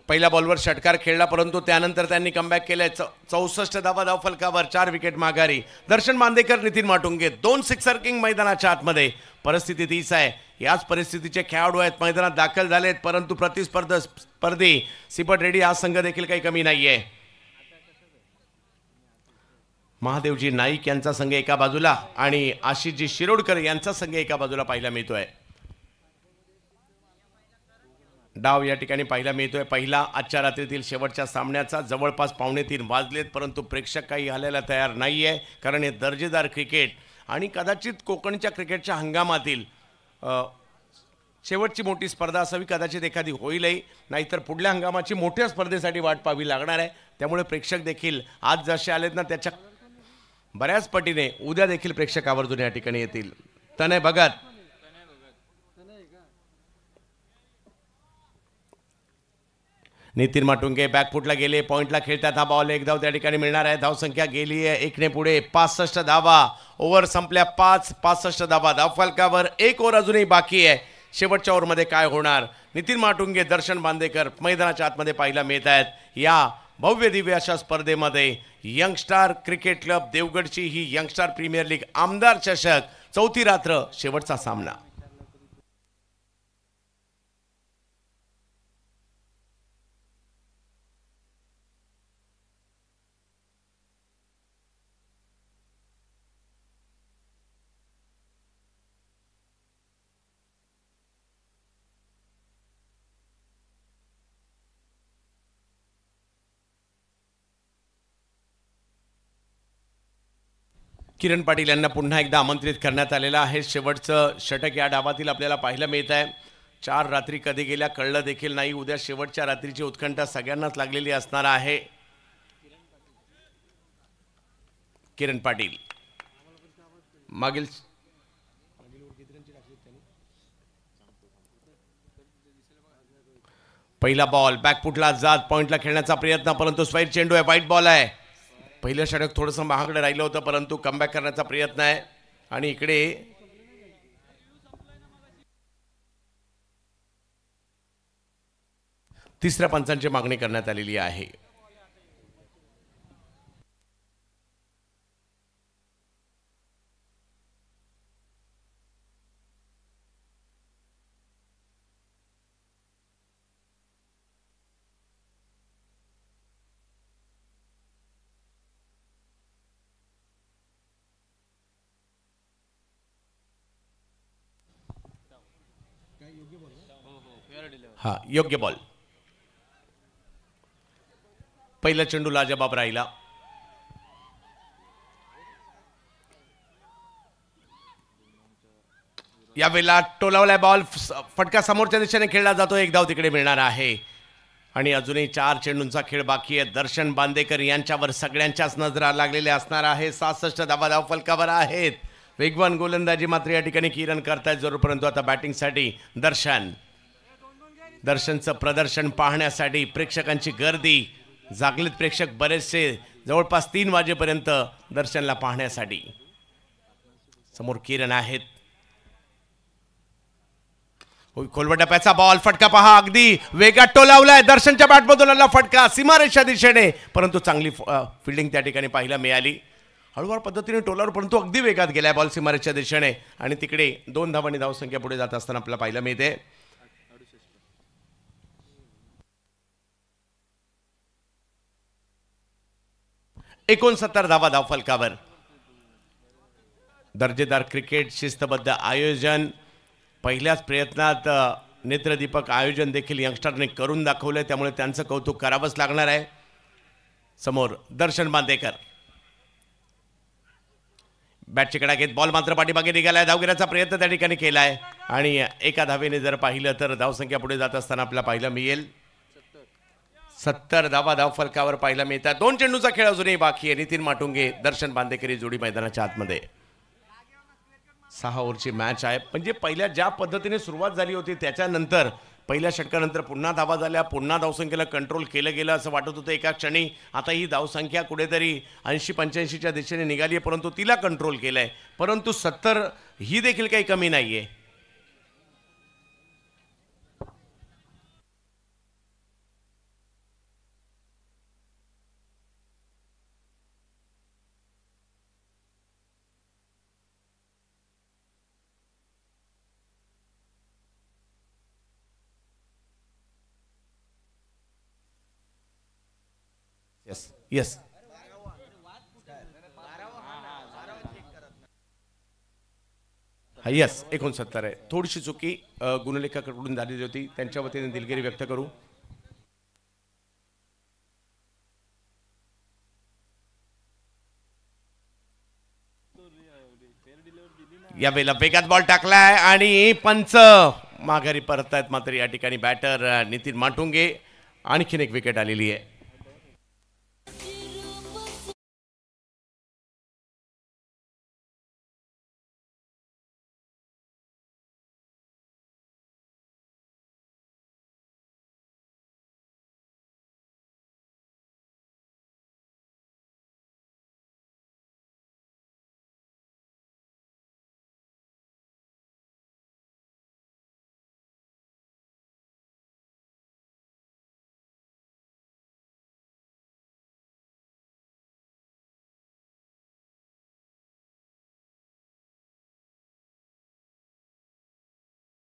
पहिल्या बॉलवर षटकार खेळला, परंतु त्यानंतर त्यांनी कमबॅक केले. 64 धावा धावफलकावर, 4 विकेट माघारी. दर्शन बांदेकर, नितीन माटुंगे, 2 सिक्सर किंग मैदानाच्या आतमध्ये. परिस्थिती तीच आहे. याच परिस्थितीचे खेळाडू आहेत मैदानात दाखल झालेत, परंतु स्पर्धी सिपट रेड्डी हा संघ देखील काही कमी नाहीये. महादेवजी नाईक यांचा संघ एका बाजूला आणि आशिषजी शिरोडकर यांचा संघ एका बाजूला पाहायला मिळतोय. डाव या ठिकाणी पाहायला मिळतोय पहिला आजच्या रात्रीतील शेवटच्या सामन्याचा. जवळपास 2:45 वाजलेत, परंतु प्रेक्षक काही हलायला तयार नाहीये, कारण हे दर्जेदार क्रिकेट आणि कदाचित कोकणच्या क्रिकेटच्या हंगामातील शेवटची मोठी स्पर्धा असावी. कदाचित एखादी होईलही, नाहीतर पुढल्या हंगामाची मोठ्या स्पर्धेसाठी वाट पाहावी लागणार आहे. त्यामुळे प्रेक्षक देखील आज जसे आलेत ना त्याच्या बऱ्याच पटीने उद्या देखील प्रेक्षक आवर्जून या ठिकाणी येतील. तनय भगत, नितीन माटुंगे बॅकफुटला गेले, पॉइंटला खेळतात. हा बॉल एक धाव त्या ठिकाणी मिळणार आहे. धावसंख्या गेली आहे 1 ने पुढे. 65 धावा. ओव्हर संपल्या 65 धावा धावफलकावर. 1 ओव्हर अजूनही बाकी आहे. शेवटच्या ओव्हरमध्ये काय होणार? नितीन माटुंगे, दर्शन बांदेकर मैदानाच्या आतमध्ये पाहायला मिळत आहेत. या भव्य दिव्य अशा स्पर्धेमध्ये यंगस्टार क्रिकेट क्लब देवगडची ही यंगस्टार प्रीमियर लीग आमदार चषक, चौथी रात्र, शेवटचा सामना. किरण पाटील यांना पुन्हा एकदा आमंत्रित करण्यात आलेलं आहे. शेवटचं षटक या डावातील आपल्याला पाहायला मिळत आहे. 4 रात्री कधी गेल्या कळलं देखील नाही. उद्या शेवटच्या रात्रीची उत्कंठा सगळ्यांनाच लागलेली असणार आहे. किरण पाटील मागील पहिला बॉल बॅकफुटला जात पॉइंटला खेळण्याचा प्रयत्न, परंतु स्ट्राईक चेंडू आहे, वाईट बॉल आहे. पहिलं षटक थोडंसं महागडे राहिलं होतं, परंतु कमबॅक करण्याचा प्रयत्न आहे. आणि इकडे तिसऱ्या पंचांची मागणी करण्यात आलेली आहे. हा योग्य बॉल. पहिला चेंडू लाजबाब राहिला. यावेळेला टोलावलाय बॉल, फटका समोरच्या दिशेने खेळला जातो, एक धाव तिकडे मिळणार आहे. आणि अजूनही 4 चेंडूंचा खेळ बाकी आहे. दर्शन बांदेकर यांच्यावर सगळ्यांच्याच नजरा लागलेल्या असणार आहे. 66 धावा धाव फलकावर आहेत. वेगवान गोलंदाजी मात्र या ठिकाणी किरण करतायत जरूर, परंतु आता बॅटिंगसाठी दर्शनचं प्रदर्शन पाहण्यासाठी प्रेक्षकांची गर्दी, जागलेत प्रेक्षक बरेचसे, जवळपास 3 वाजेपर्यंत दर्शनला पाहण्यासाठी. समोर किरण आहेत. खोलवर टप्प्याचा बॉल, फटका पहा, अगदी वेगात टोलावलाय. दर्शनच्या बॅटमधून आला फटका सीमारेषा दिशेने, परंतु चांगली फिल्डिंग त्या ठिकाणी पाहायला मिळाली. हळूवार पद्धतीने टोलावर, परंतु अगदी वेगात गेलाय बॉल सीमारेषा दिशेने. आणि तिकडे 2 धावांनी धावसंख्या पुढे जात असताना आपल्याला पाहायला मिळते. एकोणसत्तर धावा धाव फलकावर. दर्जेदार क्रिकेट, शिस्तबद्ध आयोजन, पहिल्याच प्रयत्नात नेत्रदीपक आयोजन देखील यंगस्टरने करून दाखवले, त्यामुळे त्यांचं कौतुक करावंच लागणार आहे. समोर दर्शन बांदेकर बॅटची कडा घेत बॉल मात्र पाठीमागे निघालाय. धावगिरीचा प्रयत्न त्या ठिकाणी केलाय आणि एका धावेने जर पाहिलं तर धावसंख्या पुढे जात असताना आपल्याला पाहायला मिळेल 70 धावा धाव फलकावर पाहायला मिळतात. 2 चेंडूचा खेळ अजूनही बाकी आहे. नितीन माटुंगे, दर्शन बांदेकरी जोडी मैदानाच्या आतमध्ये. 6 ओव्हरची मॅच आहे. म्हणजे पहिल्या ज्या पद्धतीने सुरुवात झाली होती त्याच्यानंतर पहिल्या षटकानंतर पुन्हा धावा झाल्या, पुन्हा धावसंख्येला कंट्रोल केलं गेलं असं वाटत होतं एका क्षणी. आता ही धावसंख्या कुठेतरी 80-85च्या दिशेने निघाली आहे, परंतु तिला कंट्रोल केलंय. परंतु 70 ही देखील काही कमी नाहीये. Yes yes. हा येस 69 आहे. थोडीशी चुकी गुणलेखाकडून झालेली होती, त्यांच्या वतीने दिलगिरी व्यक्त करू. यावेळेला वेगात बॉल टाकलाय आणि पंच माघारी परततायत. मात्र या ठिकाणी बॅटर नितीन माटुंगे, आणखीन एक विकेट आलेली आहे.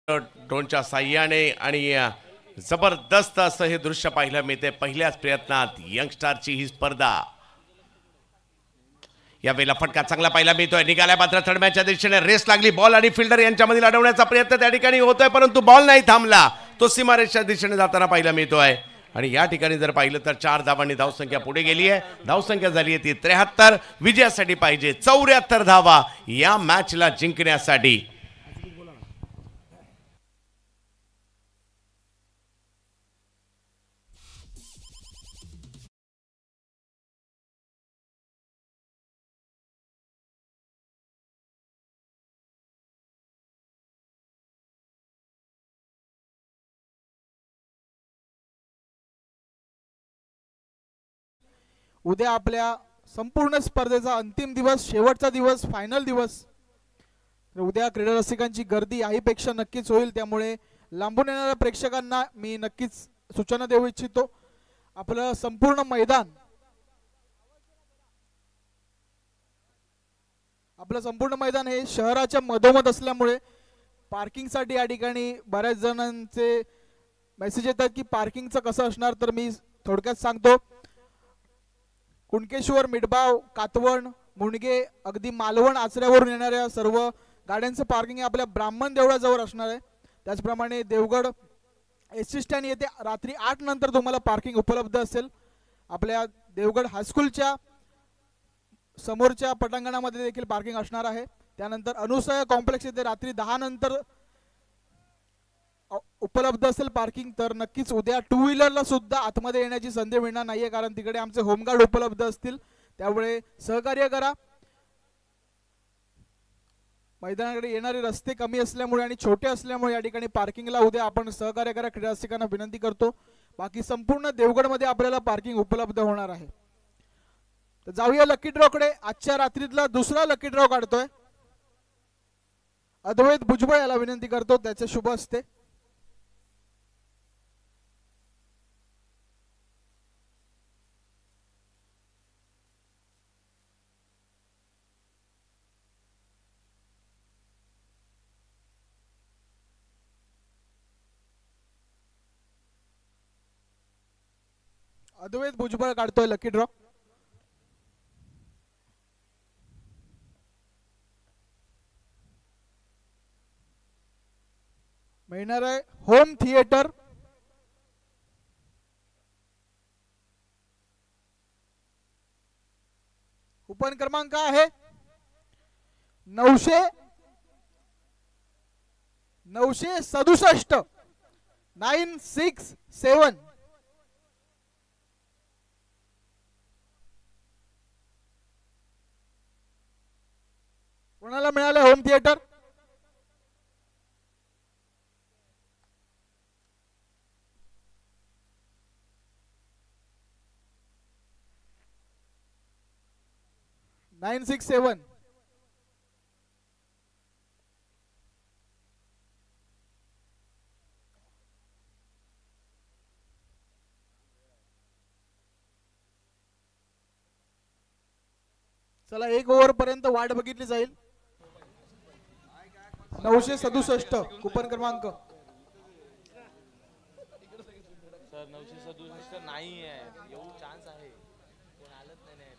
ड्रोनच्या साह्याने आणि जबरदस्त असं हे दृश्य पाहायला मिळते. पहिल्याच प्रयत्नात यंगस्टारची ही स्पर्धा. यावेळेला फटका चांगला पाहायला मिळतोय, निघाल्या मात्र थडम्याच्या दिशेने रेस लागली. बॉल आणि फिल्डर यांच्यामध्ये अडवण्याचा प्रयत्न त्या ठिकाणी होतोय, परंतु बॉल नाही थांबला. तो सीमारेषच्या दिशेने जाताना पाहायला मिळतोय. आणि या ठिकाणी जर पाहिलं तर 4 धावांनी धावसंख्या पुढे गेली आहे. धावसंख्या झाली आहे ती 73. विजयासाठी पाहिजे 74 धावा या मॅचला जिंकण्यासाठी. उद्या आपल्या संपूर्ण स्पर्धेचा अंतिम दिवस, शेवटचा दिवस, फायनल दिवस. उद्या क्रीडा रसिकांची गर्दी याहीपेक्षा नक्कीच होईल. त्यामुळे लांबून येणाऱ्या प्रेक्षकांना मी नक्कीच सूचना देऊ इच्छितो. आपलं संपूर्ण मैदान हे शहराच्या मधोमध असल्यामुळे पार्किंगसाठी या ठिकाणी बऱ्याच जणांचे मेसेज येतात की पार्किंगचं कसं असणार. तर मी थोडक्यात सांगतो. कुणकेश्वर, मिठबाव, कातवण, मुणगे, अगदी मालवण, आचऱ्यावरून येणाऱ्या सर्व गाड्यांचं पार्किंग हे आपल्या ब्राह्मण देवळाजवळ असणार आहे. त्याचप्रमाणे देवगड एस टी स्टँड येथे रात्री 8 नंतर तुम्हाला पार्किंग उपलब्ध असेल. आपल्या देवगड हायस्कूलच्या समोरच्या पटांगणामध्ये देखील पार्किंग असणार आहे. त्यानंतर अनुसया कॉम्प्लेक्स येथे रात्री 10 नंतर उपलब्ध असेल पार्किंग. तर नक्कीच उद्या 2 व्हीलरला सुद्धा आतमध्ये येण्याची संधी मिळणार नाहीये, कारण तिकडे आमचे होमगार्ड उपलब्ध असतील. त्यामुळे सहकार्य करा. मैदानाकडे येणारे रस्ते कमी असल्यामुळे आणि छोटे असल्यामुळे या ठिकाणी पार्किंगला उद्या आपण सहकार्य करा, क्रीडा रसिकांना विनंती करतो. बाकी संपूर्ण देवगडमध्ये आपल्याला पार्किंग उपलब्ध होणार आहे. तर जाऊया लकी ड्रॉकडे. आजच्या रात्रीतला दुसरा लकी ड्रॉ काढतोय अद्वैत भुजबळ, याला विनंती करतो त्याचे शुभ असते. अद्वैत भुजबळ काढतोय लकी ड्रॉ. मिळणार आहे होम थिएटर. कूपन क्रमांक आहे 967 967. कोणाला मिळाले होम थिएटर? नाइन 6-7. चला 1 ओव्हर पर्यंत वाट बघितली जाईल. 967 कूपन क्रमांक. सर 967 नाही आहे, येऊ चान्स आहे, कोण आलंच नाही.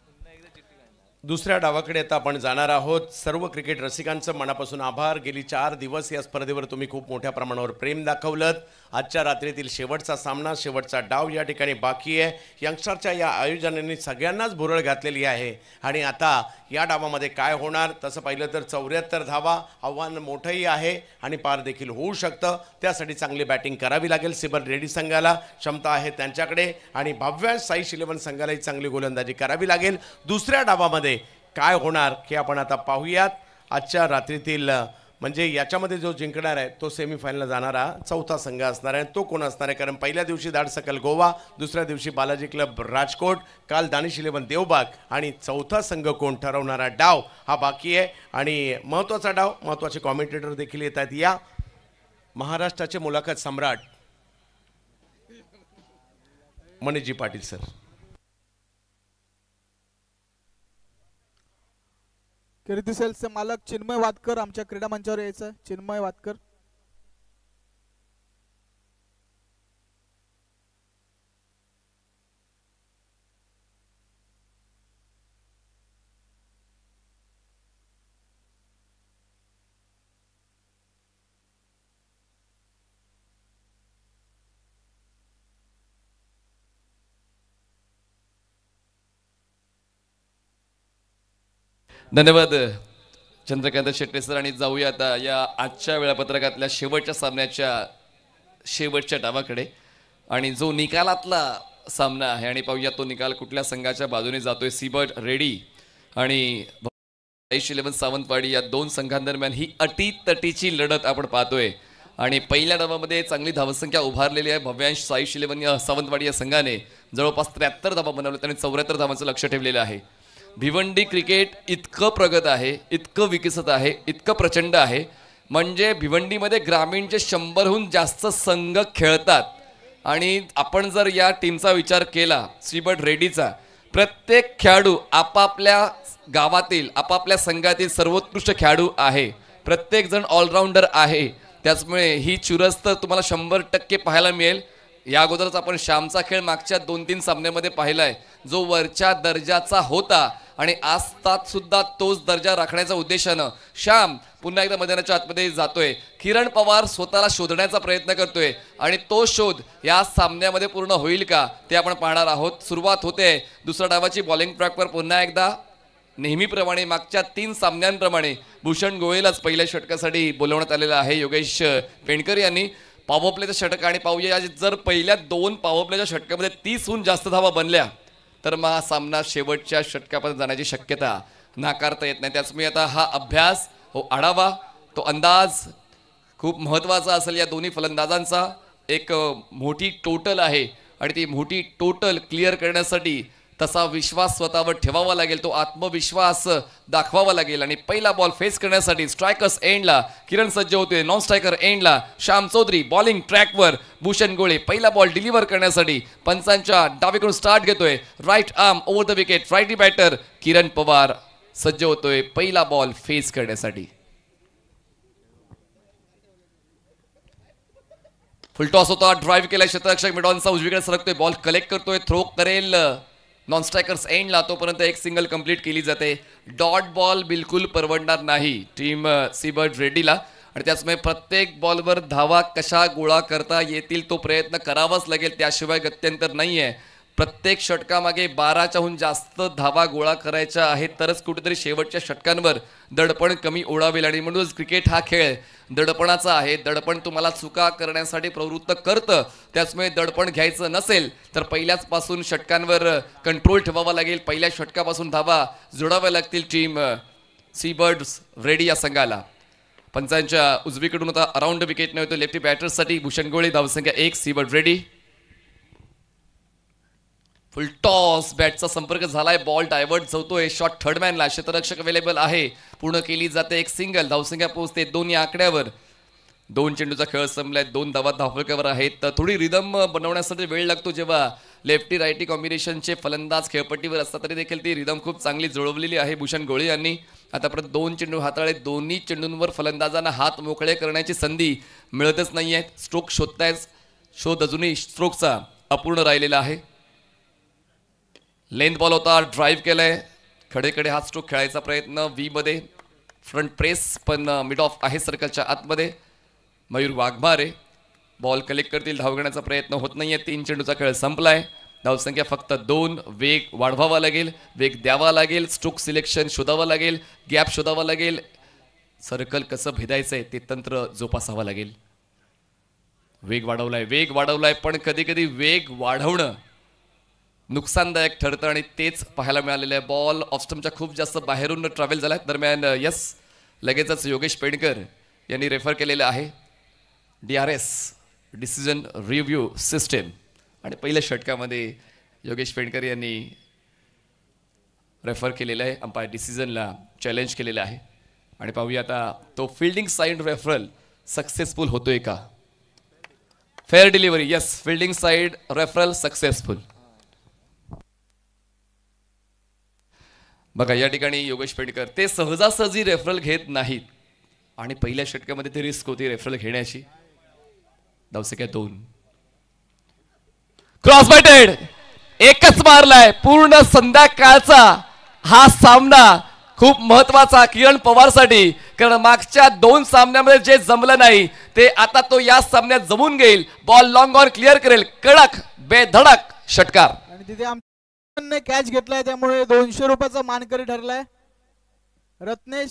पुन्हा एकदा चिठ्ठी काढणार. दुसऱ्या डावाकडे आता आपण जाणार आहोत. सर्व क्रिकेट रसिकांचं मनापासून आभार. गेली 4 दिवस या स्पर्धेवर तुम्ही खूप मोठ्या प्रमाणावर प्रेम दाखवलं. आजच्या रात्रीतील शेवटचा सामना, शेवटचा डाव या ठिकाणी बाकी आहे. यंगस्टरच्या या आयोजनाने सगळ्यांनाच भुरळ घातलेली आहे. आणि आता या डावामध्ये काय होणार, तसं पाहिलं तर 74 धावा, आव्हान मोठंही आहे आणि पार देखील होऊ शकतं. त्यासाठी चांगली बॅटिंग करावी लागेल. सिबल रेडी संघाला क्षमता आहे त्यांच्याकडे, आणि भव्य साईश 11 संघालाही चांगली गोलंदाजी करावी लागेल. दुसऱ्या डावामध्ये काय होणार हे आपण आता पाहूयात. आजच्या रात्रीतील म्हणजे याच्यामध्ये जो जिंकणार आहे तो सेमीफायनलला जाणारा चौथा संघ असणार आहे. तो कोण असणार आहे? कारण पहिल्या दिवशी धाडसकल गोवा, दुसऱ्या दिवशी बालाजी क्लब राजकोट, काल दानिश 11 देवबाग, आणि चौथा संघ कोण ठरवणारा डाव हा बाकी आहे. आणि महत्त्वाचा डाव, महत्त्वाचे कॉमेंटेटर देखील येत आहेत. या महाराष्ट्राचे मुलाखत सम्राट मनीषजी पाटील सर. कीर्ती सेल्सचे मालक चिन्मय वादकर आमच्या क्रीडा मंचावर यायचं. चिन्मय वादकर. धन्यवाद चंद्रकांत शेट्टे सर. आणि जाऊया आता या आजच्या वेळापत्रकातल्या शेवटच्या सामन्याच्या शेवटच्या डावाकडे, आणि जो निकालातला सामना आहे, आणि पाहूया तो निकाल कुठल्या संघाच्या बाजूने जातोय. सीबर्ड रेडी आणि साईश 11 सावंतवाडी या 2 संघांदरम्यान ही अटीतटीची लढत आपण पाहतोय. आणि पहिल्या डावामध्ये चांगली धावसंख्या उभारलेली आहे भव्यांश साईश 11 या सावंतवाडी या संघाने. जवळपास 73 धावा बनवल्या, त्यांनी 74 धावांचं लक्ष ठेवलेलं आहे. भिवंडी क्रिकेट इतकं प्रगत आहे, इतकं विकसित आहे, इतकं प्रचंड आहे, म्हणजे भिवंडीमध्ये ग्रामीणचे 100हून जास्त संघ खेळतात. आणि आपण जर या टीमचा विचार केला, सीबर्ड रेडीचा, प्रत्येक खेळाडू आपापल्या गावातील आपापल्या संघातील सर्वोत्कृष्ट खेळाडू आहे, प्रत्येक जण ऑलराऊंडर आहे. त्याचमुळे ही चुरस तर तुम्हाला 100% पाहायला मिळेल. या अगोदरच आपण श्यामचा खेळ मागच्या 2-3 सामन्यामध्ये पाहिलाय, जो वरच्या दर्जाचा होता आणि आजतात सुद्धा तोच दर्जा राखण्याच्या उद्देशानं श्याम पुन्हा एकदा मैदानाच्या आतमध्ये जातोय. किरण पवार स्वतःला शोधण्याचा प्रयत्न करतोय आणि तो शोध या सामन्यामध्ये पूर्ण होईल का ते आपण पाहणार आहोत. सुरुवात होते दुसऱ्या डावाची बॉलिंग ट्रॅकवर. पुन्हा एकदा नेहमीप्रमाणे मागच्या 3 सामन्यांप्रमाणे भूषण गोयलच पहिल्या षटकासाठी बोलवण्यात आलेलं आहे योगेश पेंडकर यांनी. पॉवरप्लेचं षटक आणि पाहूया, जर पहिल्या 2 पॉवरप्लेच्या षटकामध्ये 30हून जास्त धावा बनल्या तर मग हा सामना शेवटच्या षटकापर्यंत जाण्याची शक्यता नाकारता येत नाही. त्याचमुळे आता हा अभ्यास आढावा, तो अंदाज खूप महत्त्वाचा असेल. या दोन्ही फलंदाजांचा एक मोठी टोटल आहे आणि ती मोठी टोटल क्लिअर करण्यासाठी तसा विश्वास स्वतःवर ठेवावा लागेल, तो आत्मविश्वास दाखवावा लागेल. आणि पहिला बॉल फेस करण्यासाठी स्ट्रायकर्स एंडला किरण सज्ज होते, नॉन स्ट्रायकर एंडला श्याम चौधरी बॉलिंग ट्रॅकवर. भूषण गोळे पहिला बॉल डिलिव्हर करण्यासाठी पंचांच्या डावीकडून स्टार्ट घेतोय, right arm over the wicket, righty batter Kiran Pawar सज्ज होतोय पहिला बॉल फेस करण्यासाठी. फुल टॉस होता, ड्राईव्ह केला क्षेत्ररक्षक मिडॉनचा, उजवीकडे सरकतोय, बॉल कलेक्ट करतोय, थ्रो करेल नॉन स्ट्रायकर्स एंडला, तोपर्यंत एक सिंगल कंप्लीट केली जाते. डॉट बॉल बिलकुल परवडणार नाही टीम सीबर्ड रेड्डीला आणि त्याचमुळे प्रत्येक बॉलवर धावा कशा गोळा करता येतील तो प्रयत्न करावाच लागेल, त्याशिवाय गत्यंतर नाहीये. प्रत्येक षटकामागे 12च्याहून जास्त धावा गोळा करायच्या आहेत तरच कुठेतरी शेवटच्या षटकांवर दडपण कमी ओढावेल. आणि म्हणूनच क्रिकेट हा खेळ दडपणाचा आहे. दडपण तुम्हाला चुका करण्यासाठी प्रवृत्त करतं, त्याचमुळे दडपण घ्यायचं नसेल तर पहिल्याच पासून षटकांवर कंट्रोल ठेवावा लागेल. पहिल्या षटकापासून धावा जोडाव्या लागतील टीम सीबर्ड्स रेडी या संघाला. पंचांच्या उजवीकडून होता अराउंड विकेट नव्हतं लेफ्टी बॅटर्ससाठी भूषण गोळे, धावसंख्या 1 सीबर्ड रेडी. फुल टॉस, बॅटचा संपर्क झालाय, बॉल डायव्हर्ट होतोय, शॉट थर्ड मॅनला, क्षेत्ररक्षक अवेलेबल आहे, पूर्ण केली जाते एक सिंगल, धावसंख्या पोहोचते 2 या आकड्यावर. 2 चेंडूचा खेळ संपलाय, 2 धावा धावफलकावर आहेत. थोडी रिदम बनवण्यासाठी वेळ लागतो जेव्हा लेफ्टी रायटी कॉम्बिनेशनचे फलंदाज खेळपट्टीवर असतात, तरी देखील ती रिदम खूप चांगली जुळवलेली आहे भूषण गोळे यांनी. आतापर्यंत 2 चेंडू हाताळले, दोन्ही चेंडूंवर फलंदाजांना हात मोकळे करण्याची संधी मिळतच नाहीये. स्ट्रोक शोधतायच, शोध अजूनही स्ट्रोकचा अपूर्ण राहिलेला आहे. लेंथ बॉल होता, ड्राईव्ह केलाय, खडेकडे हा स्ट्रोक खेळायचा प्रयत्न, व्ही मध्ये फ्रंट प्रेस, पण मिड ऑफ आहे सर्कलच्या आतमध्ये. मयूर वाघमारे बॉल कलेक्ट करतील, धाव घेण्याचा प्रयत्न होत नाहीये. 3 चेंडूचा खेळ संपलाय, धावसंख्या फक्त 2. वेग वाढवावा लागेल, वेग द्यावा लागेल, स्ट्रोक सिलेक्शन शोधावा लागेल, गॅप शोधावा लागेल, सर्कल कसं भेदायचंय ते तंत्र जोपासावं लागेल. वेग वाढवलाय, पण कधी कधी वेग वाढवणं नुकसानदायक ठरतं आणि तेच पाहायला मिळालेलं आहे. बॉल ऑफस्टमच्या खूप जास्त बाहेरून ट्रॅव्हल झालाय. दरम्यान यस लगेचच योगेश पेंडकर यांनी रेफर केलेलं आहे DRS डिसिजन रिव्ह्यू सिस्टम आणि पहिल्या षटकामध्ये योगेश पेंडकर यांनी रेफर केलेलं आहे, अंपायर डिसिजनला चॅलेंज केलेलं आहे. आणि पाहूया आता तो फिल्डिंग साइड रेफरल सक्सेसफुल होतोय का. Fair delivery, yes, fielding side referral successful. बघा या ठिकाणी योगेश पेंडकर ते सहजासहजी रेफरल घेत नाहीत आणि पहिल्या षटकामध्ये ती रिस्क होती रेफरल घेण्याची. धावसंख्या 2. क्रॉस बॅटेड, एकच मारलाय. पूर्ण संध्याकाळचा हा सामना खूप महत्वाचा किरण पवारसाठी, कारण मागच्या 2 सामन्यामध्ये जे जमलं नाही ते आता तो या सामन्यात जमून घेईल. बॉल लॉंग ऑन क्लिअर करेल, कडक बेधडक षटकार. आणि तिथे ने कॅच घेतलाय, त्यामुळे 200 रुपयाचा मानकरी ठरलाय रत्नेश.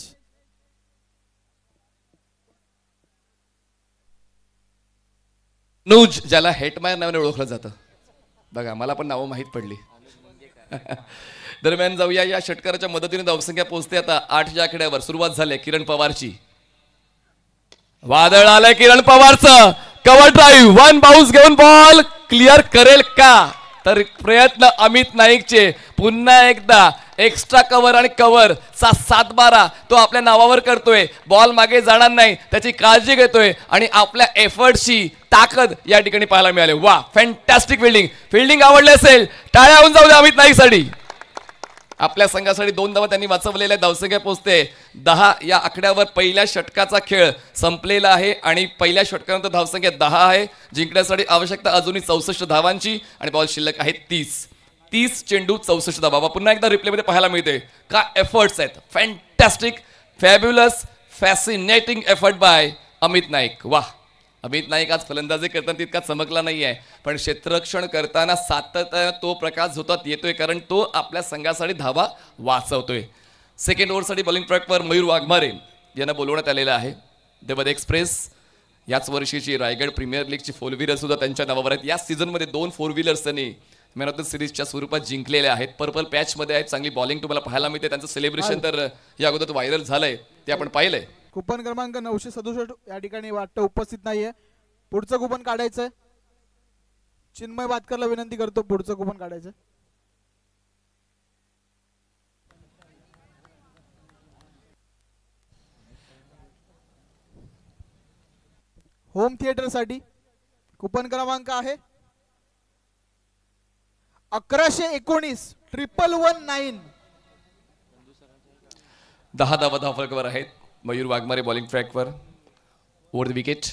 नूज, ज्याला हेटमॅन नावाने ओळखलं जातं, बघा मला पण नावं माहीत पडली. दरम्यान जाऊया या षटकाराच्या मदतीने धावसंख्या पोहोचते आता 8 या आकड्यावर. सुरुवात झाली किरण पवारची, वादळ आलंय किरण पवारचं, कव्हर ड्राईव्ह, 1 बाउन्स घेऊन बॉल क्लिअर करेल का. तर प्रयत्न अमित नाईकचे पुन्हा एकदा एक्स्ट्रा कव्हर आणि कव्हर चा 7-12 तो आपल्या नावावर करतोय. बॉल मागे जाणार नाही त्याची काळजी घेतोय आणि आपल्या एफर्टची ताकद या ठिकाणी पाहायला मिळाली. वा, फॅन्टॅस्टिक फिल्डिंग आवडली असेल टाळ्या होऊन जाऊ द्या अमित नाईकसाठी. आपल्या संघासाठी 2 धावा त्यांनी वाचवलेल्या. धावसंख्या पोहोचते 10 या आकड्यावर. पहिल्या षटकाचा खेळ संपलेला आहे आणि पहिल्या षटकानंतर धावसंख्या 10 आहे. जिंकण्यासाठी आवश्यकता अजूनही 64 धावांची आणि बॉल शिल्लक आहे 30 चेंडू 64 धावा. पुन्हा एकदा रिप्लेमध्ये पाहायला मिळते का एफर्ट्स आहेत. Fantastic, fabulous, fascinating effort bye Amit Naik. वाह, अमित नाईक आज फलंदाजी करताना तितका चमकला नाही आहे, पण क्षेत्ररक्षण करताना सातत्याने तो प्रकाश होतात येतोय कारण तो आपल्या संघासाठी धावा वाचवतोय. सेकंड ओव्हरसाठी बॉलिंग ट्रॅकवर मयूर वाघमारे यांना बोलवण्यात आलेलं आहे. देवद एक्सप्रेस याच वर्षीची रायगड प्रीमियर लीगची 4 व्हीलर सुद्धा त्यांच्या नावावर आहेत. या सीझनमध्ये 2 4 व्हीलर्स त्यांनी मॅन ऑफ द सिरीजच्या स्वरूपात जिंकलेले आहेत. पर्पल पॅचमध्ये आहेत. चांगली बॉलिंग तुम्हाला पाहायला मिळते. त्यांचं सेलिब्रेशन तर या अगोदर व्हायरल झालंय, ते आपण पाहिलंय. कुपन क्रमांक 967 या ठिकाणी वाटतं उपस्थित नाहीये. पुढचं कुपन काढायचंय. चिन्मय बातकरला विनंती करतो पुढचं कुपन काढायचं. होम थिएटर साठी कुपन क्रमांक आहे 1119 119. 10 धावा धावफलकावर आहेत. मयूर वाघमारे बॉलिंग ट्रॅकवर. Over the wicket.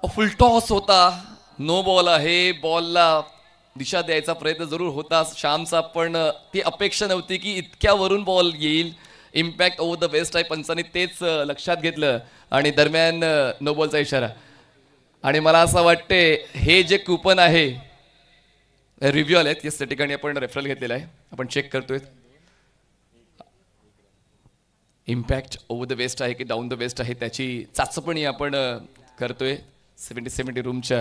Full toss होता. नो बॉल आहे. बॉलला दिशा द्यायचा प्रयत्न जरूर होता श्यामचा, पण ती अपेक्षा नव्हती की इतक्यावरून बॉल येईल. इम्पॅक्ट ओव्हर द वेस्ट आहे. पंचांनी तेच लक्षात घेतलं आणि दरम्यान नो बॉलचा इशारा. आणि मला असं वाटते हे जे कुपन आहे रिव्ह्यू आले आहेत, त्या ठिकाणी आपण रेफरल घेतलेला आहे, आपण चेक करतोय. इम्पॅक्ट ओव्हर द वेस्ट आहे की डाऊन द वेस्ट आहे त्याची चाचपणी आपण करतोय. 70 रूमच्या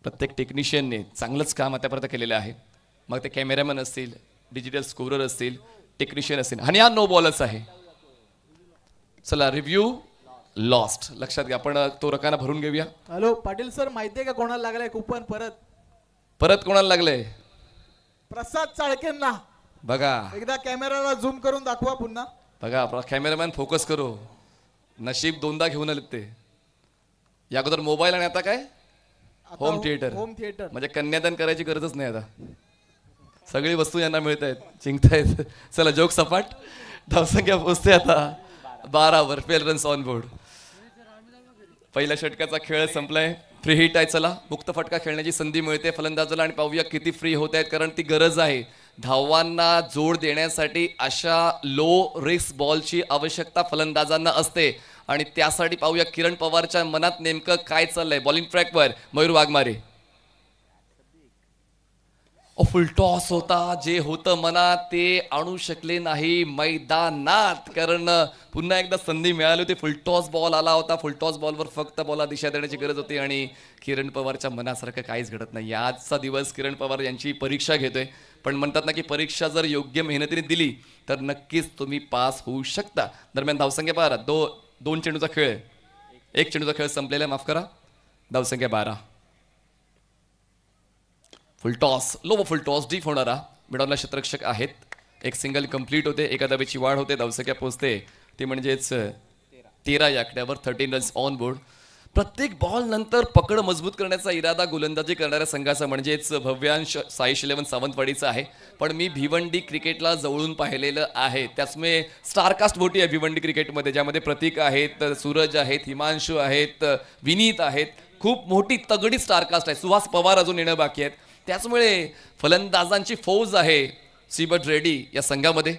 प्रत्येक टेक्निशियनने चांगलंच काम आतापर्यंत केलेलं आहे. मग ते कॅमेरामॅन असतील, डिजिटल स्कोरर असतील, टेक्निशियन असतील. आणि हा नो बॉलच आहे. चला, रिव्ह्यू लॉस्ट लक्षात घ्या. आपण तो रकाना भरून घेऊया. हॅलो पाटील सर, माहितीये का कोणाला लागलाय कुपन? परत कोणाला लागलंय? प्रसाद चाळकेंना. बघा एकदा कॅमेराला झूम करून दाखवा पुन्हा. बघा आपला कॅमेरामॅन फोकस करू. नशीब 2दा घेऊन आलेत ते. या अगोदर मोबाईल आणि आता काय होम थिएटर. म्हणजे कन्यादान करायची गरजच नाही आता. सगळी वस्तू यांना मिळत आहेत, जिंकतायत. चला, जोक सपाट. धावसंख्या पोहोचते आता 12 वर. 12 रन्स ऑन बोर्ड. पहिल्या षटकाचा खेळ संपलाय. फ्री हिट आहे. चला, मुक्त फटका खेळण्याची संधी मिळते फलंदाजाला आणि पाहूया किती फ्री होत आहेत, कारण ती गरज आहे. धावांना जोड देण्यासाठी अशा लो रिस्क बॉलची आवश्यकता फलंदाजांना असते आणि त्यासाठी पाहूया किरण पवारच्या मनात नेमकं काय चाललंय. बॉलिंग ट्रॅकवर मयूर वाघमारे. फुल टॉस होता. जे होतं मनात ते आणू शकले नाही मैदानात, कारण पुन्हा एकदा संधी मिळाली होती. फुल टॉस बॉल आला होता. फुल टॉस बॉलवर फक्त बॉलला दिशा देण्याची गरज होती आणि किरण पवारच्या मनासारखं काहीच घडत नाही. आजचा दिवस किरण पवार यांची परीक्षा घेतोय, पण म्हणतात ना की परीक्षा जर योग्य मेहनतीने दिली तर नक्कीच तुम्ही पास होऊ शकता. दरम्यान धावसंख्या 12. 2 चेंडूचा खेळ, 1 चेंडूचा खेळ संपलेला, माफ करा. धावसंख्या 12. फुल टॉस, लो फुल टॉस, डीप होणारा. मिडॉनला क्षेत्ररक्षक आहेत. एक सिंगल कंप्लीट होते, एका धावेची वाढ होते. धावसंख्या पोहोचते ती म्हणजेच 13 या आकड्यावर. 13 रन्स ऑन बोर्ड. प्रत्येक बॉल नंतर पकड मजबूत करण्याचा इरादा गोलंदाजी करणाऱ्या संघाचा म्हणजेच भव्यांश साईश 11 सावंतवाडीचा आहे. पण मी भिवंडी क्रिकेटला जवळून पाहिलेलं आहे, त्याचमुळे स्टारकास्ट मोठी आहे भिवंडी क्रिकेटमध्ये, ज्यामध्ये प्रतीक आहेत, सूरज आहेत, हिमांशू आहेत, विनीत आहेत. खूप मोठी तगडी स्टारकास्ट आहे. सुहास पवार अजून येणं बाकी आहेत. त्याचमुळे फलंदाजांची फौज आहे सीबट रेड्डी या संघामध्ये.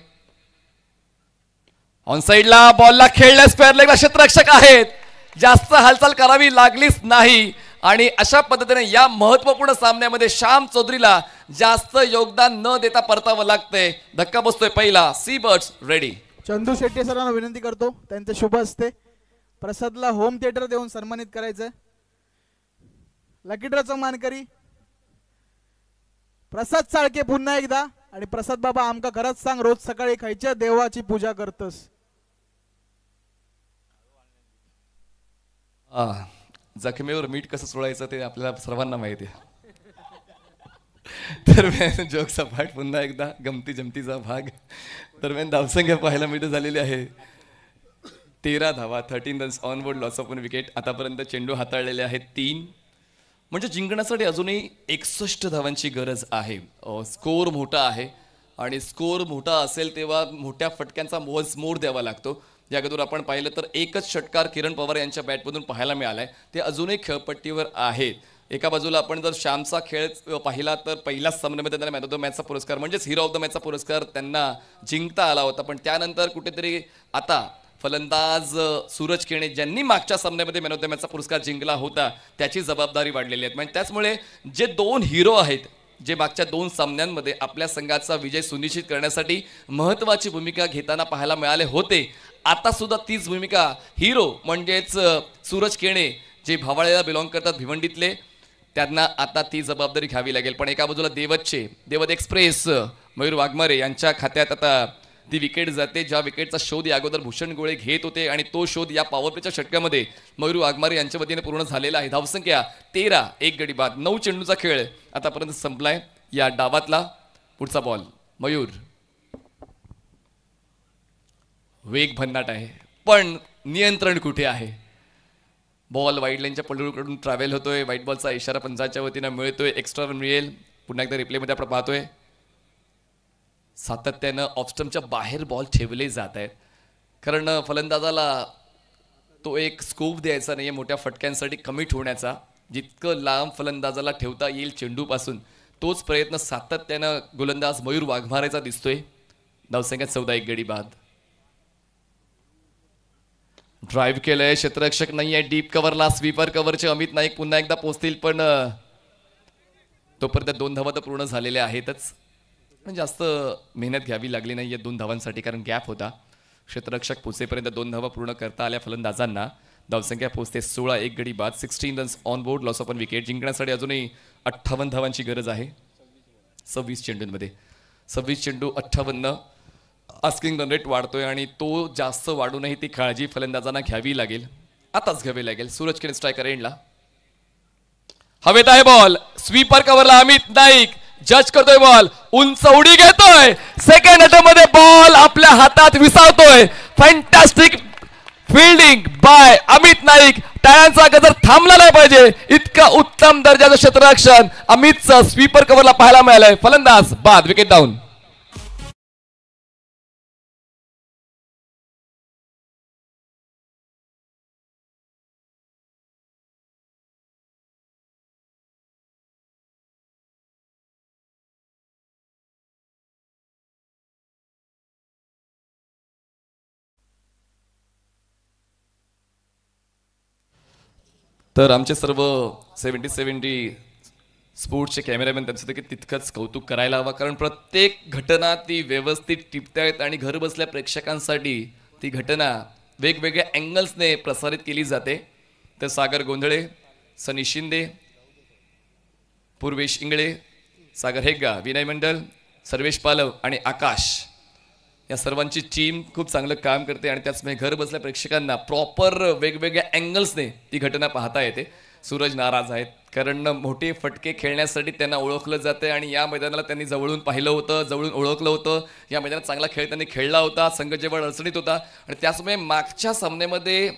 ऑनसाइडला बॉलला खेळण्यास पेअरलेला क्षेत्ररक्षक आहेत. जास्त हालचाल करावी लागलीच नाही आणि अशा पद्धतीने या महत्वपूर्ण सामन्यामध्ये श्याम चौधरीला जास्त योगदान न देता परतावं लागतंय. धक्का बसतोय पहिला. सीबर्ड्स रेडी. चंदू शेट्टी सरांना विनंती करतो त्यांचे शुभ हस्ते प्रसादला होम थिएटर देऊन सन्मानित करायचंय. लकी ड्रॉचा मानकरी प्रसाद चाळके पुन्हा एकदा. आणि प्रसाद बाबा, आमका खरंच सांग, रोज सकाळी खायच्या देवाची पूजा करतस? जखमेवर मीठ कसं सोडायचं ते आपल्याला सर्वांना माहिती आहे. दरम्यान जोक सपाट पुन्हा एकदा गमती जमतीचा भाग. दरम्यान धावसंख्या पाहायला मिळत झालेली आहे 13 धावा, 13 runs on board, loss of 1 wicket. आतापर्यंत चेंडू हाताळलेले आहेत 3. म्हणजे जिंकण्यासाठी अजूनही 61 धावांची गरज आहे. स्कोर मोठा आहे आणि स्कोर मोठा असेल तेव्हा मोठ्या फटक्यांचा मोर द्यावा लागतो. या अगोदर आपण पाहिलं तर एकच षटकार किरण पवार यांच्या बॅटमधून पाहायला मिळालाय. ते अजूनही खेळपट्टीवर आहेत. एका बाजूला आपण जर श्यामचा खेळ पाहिला तर पहिल्याच सामन्यामध्ये त्यांना मॅन ऑफ द मॅचचा पुरस्कार म्हणजेच हिरो ऑफ द मॅचचा पुरस्कार त्यांना जिंकता आला होता. पण त्यानंतर कुठेतरी आता फलंदाज सूरज केणे ज्यांनी मागच्या सामन्यामध्ये मॅन ऑफ द मॅचचा पुरस्कार जिंकला होता त्याची जबाबदारी वाढलेली आहे. म्हणजे त्याचमुळे जे 2 हिरो आहेत जे मागच्या 2 सामन्यांमध्ये आपल्या संघाचा विजय सुनिश्चित करण्यासाठी महत्त्वाची भूमिका घेताना पाहायला मिळाले होते, आता सुद्धा तीच भूमिका हिरो म्हणजेच सूरज केणे जे भावाळ्याला बिलॉंग करतात भिवंडीतले त्यांना आता ती जबाबदारी घ्यावी लागेल. पण एका बाजूला देवत एक्सप्रेस मयूर वाघमारे यांच्या खात्यात आता ती विकेट जाते. ज्या विकेटचा शोध या अगोदर भूषण गोळे घेत होते आणि तो शोध या पॉवर प्लेच्या षटकामध्ये मयूर वाघमारे यांच्या वतीने पूर्ण झालेला आहे. धावसंख्या 13, 1 गडी बाद. 9 चेंडूचा खेळ आतापर्यंत संपलाय या डावातला. पुढचा बॉल मयूर. वेग भन्नाट आहे पण नियंत्रण कुठे आहे. बॉल वाईड लाईनच्या पल्लूकडून ट्रॅव्हल होतोय. व्हाईट बॉलचा इशारा पंचाच्या वतीनं मिळतोय. एक्स्ट्रा रन मिळेल. पुन्हा एकदा रिप्लेमध्ये आपण पाहतोय सातत्यानं ऑफस्टमच्या बाहेर बॉल ठेवले जात आहेत कारण फलंदाजाला तो एक स्कोप द्यायचा नाही आहे मोठ्या फटक्यांसाठी कमिट होण्याचा. जितकं लांब फलंदाजाला ठेवता येईल चेंडूपासून तोच प्रयत्न सातत्यानं गोलंदाज मयूर वाघमारेचा दिसतोय. धावसंख्या 14, 1 गडी बाद. ड्राईव्ह केलंय, क्षेत्ररक्षक नाही आहे डीप कव्हरला. स्वीपर कव्हरचे अमित नाईक पुन्हा एकदा पोहोचतील पण तोपर्यंत 2 धावा तर पूर्ण झालेल्या आहेतच. जास्त मेहनत घ्यावी लागली नाही या 2 धावांसाठी कारण गॅप होता. क्षेत्ररक्षक पोचेपर्यंत 2 धावा पूर्ण करता आल्या फलंदाजांना. धावसंख्या पोहोचते 16, 1 गडी बाद. 16 runs on board, loss of 1 wicket. जिंकण्यासाठी अजूनही 58 धावांची गरज आहे 26 चेंडूंमध्ये. 26 चेंडू 58. आस्किंग रन रेट वाढतोय आणि तो जास्त वाढूनही ती काळजी फलंदाजांना घ्यावी लागेल. आताच घ्यावी लागेल. सूरज केने स्ट्रायकर एंडला. हवेत आहे बॉल. स्वीपर कव्हरला अमित नाईक जज करतोय बॉल. उंच उडी घेतोय. सेकंड अटेम्प्ट मध्ये बॉल आपल्या हातात विसावतोय. Fantastic fielding by Amit Naik. टाळ्यांचा गजर थांबला नाही पाहिजे इतकं उत्तम दर्जाचं क्षेत्ररक्षण अमितचं स्वीपर कव्हरला पाहायला मिळालंय. फलंदाज बाद. Wicket down. तर आमचे सर्व 70 स्पोर्ट्सचे कॅमेरामॅन त्यांचं देखील तितकंच कौतुक करायला हवं कारण प्रत्येक घटना ती व्यवस्थित टिपतायत आणि घर बसल्या प्रेक्षकांसाठी ती घटना वेगवेगळ्या अँगल्सने प्रसारित केली जाते. तर सागर गोंधळे, सनी शिंदे, पूर्वेश इंगळे, सागर हेग्गा, विनय मंडल, सर्वेश पालव आणि आकाश या सर्वांची टीम खूप चांगलं काम करते आणि त्याचमुळे घर बसल्या प्रेक्षकांना प्रॉपर वेगवेगळ्या अँगल्सने ती घटना पाहता येते. सूरज नाराज आहेत कारण मोठे फटके खेळण्यासाठी त्यांना ओळखलं जाते आणि या मैदानाला त्यांनी जवळून पाहिलं होतं, जवळून ओळखलं होतं. या मैदानात चांगला खेळ त्यांनी खेळला होता. संघ जेव्हा अडचणीत होता आणि त्याचमुळे मागच्या सामन्यामध्ये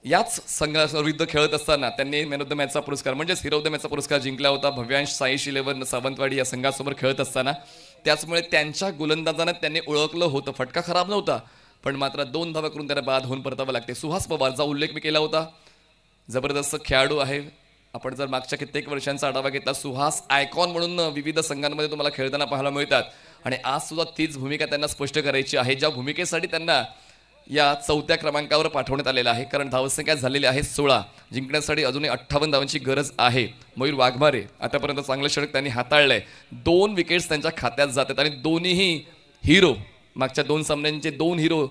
याच संघाविरुद्ध खेळत असताना त्यांनी मॅन ऑफ द मॅचचा पुरस्कार म्हणजेच हिरो ऑफ द मॅचचा पुरस्कार जिंकला होता. भव्यांश, साईश 11 सावंतवाडी या संघासमोर खेळत असताना. त्याचमुळे त्यांच्या गोलंदाजांना त्यांनी ओळखलं होतं. फटका खराब नव्हता पण मात्र 2 धावा करून त्यांना बाद होऊन परतावं लागते. सुहास पवारचा उल्लेख मी केला होता. जबरदस्त खेळाडू आहे. आपण जर मागच्या कित्येक वर्षांचा आढावा घेतला सुहास आयकॉन म्हणून विविध संघांमध्ये तुम्हाला खेळताना पाहायला मिळतात आणि आज सुद्धा तीच भूमिका त्यांना स्पष्ट करायची आहे ज्या भूमिकेसाठी त्यांना या 4थ्या क्रमांकावर पाठवण्यात आलेला आहे कारण धावसंख्या झालेली आहे 16. जिंकण्यासाठी अजूनही 58 धावांची गरज आहे. मयूर वाघमारे आतापर्यंत चांगलं षटक त्यांनी हाताळलंय. 2 विकेट्स त्यांच्या खात्यात जातात आणि दोन्हीही हिरो मागच्या 2 सामन्यांचे 2 हिरो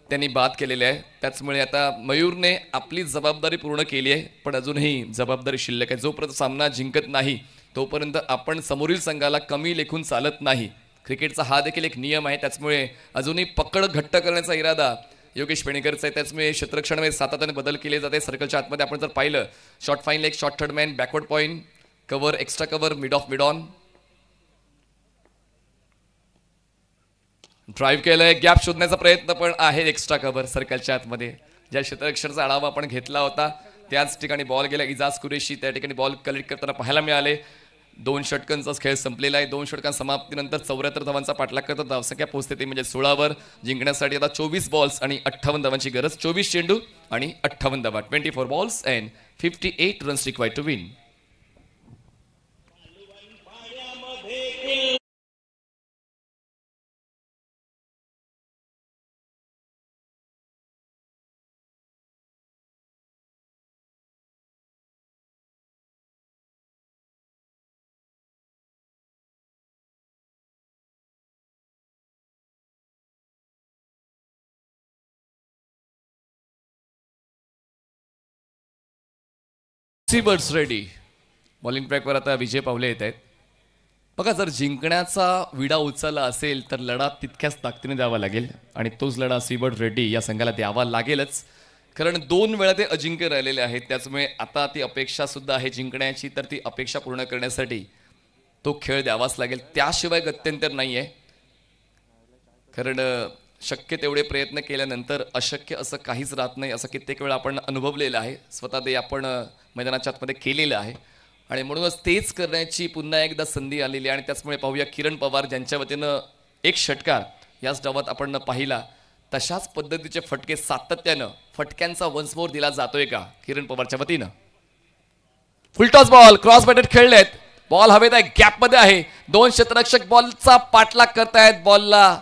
त्यांनी बाद केलेले आहे. त्याचमुळे आता मयूरने आपली जबाबदारी पूर्ण केली आहे पण अजूनही जबाबदारी शिल्लक आहे. जोपर्यंत सामना जिंकत नाही तोपर्यंत आपण समोरील संघाला कमी लेखून चालत नाही. क्रिकेटचा हा देखील एक नियम आहे. त्याचमुळे अजूनही पकड घट्ट करण्याचा इरादा योगेश पेणेकरचा आहे. त्याचमुळे क्षेत्ररक्षणामध्ये सातत्याने बदल केले जाते. सर्कलच्या आतमध्ये आपण जर पाहिलं short fine leg, short third man, backward point, cover, extra cover, mid of mid on. Drive केलंय, गॅप शोधण्याचा प्रयत्न पण आहे एक्स्ट्रा कव्हर सर्कलच्या आतमध्ये. ज्या क्षेत्ररक्षणाचा आढावा आपण घेतला होता त्याच ठिकाणी बॉल गेला. इजाज कुरेशी त्या ठिकाणी बॉल कलेक्ट करताना पाहायला मिळाले. 2 षटकांचा खेळ संपलेला आहे. 2 षटकां समाप्तीनंतर 74 धावांचा पाठलाग करतात. धावसंख्या पोहोचते ती म्हणजे 16 वर. जिंकण्यासाठी आता 24 बॉल्स आणि 58 धावांची गरज. 24 चेंडू आणि 58 धावा. 24 balls and 58 runs required to win. Seabirds ready. Bowling ट्रॅकवर आता विजय पावले येत आहेत. बघा, जर जिंकण्याचा विडा उचलला असेल तर लढा तितक्याच ताकदीने द्यावा लागेल आणि तोच लढा सीबर्ड रेड्डी या संघाला द्यावा लागेलच. कारण 2 वेळा ते अजिंक्य राहिलेले आहेत. त्याचमुळे आता ती अपेक्षा सुद्धा आहे जिंकण्याची. तर ती अपेक्षा पूर्ण करण्यासाठी तो खेळ द्यावाच लागेल. त्याशिवाय गत्यंतर नाही आहे. कारण शक्य तेवढे प्रयत्न केल्यानंतर अशक्य असं काहीच राहत नाही. असं कित्येक वेळा आपण अनुभवलेलं आहे. स्वतः ते आपण मैदानाच्या आतमध्ये केलेलं आहे आणि म्हणूनच तेच करण्याची पुन्हा एकदा संधी आलेली आहे. आणि त्याचमुळे पाहूया किरण पवार ज्यांच्या वतीनं एक षटकार याच डावात आपण पाहिला. तशाच पद्धतीचे फटके सातत्यानं फटक्यांचा वन्स मोर दिला जातोय का किरण पवारच्या वतीनं. फुलटॉस बॉल, क्रॉस बॅटेड खेळलेत. बॉल हवेत आहे, गॅपमध्ये आहे. 2 क्षेत्ररक्षक बॉलचा पाठलाग करतायत, बॉलला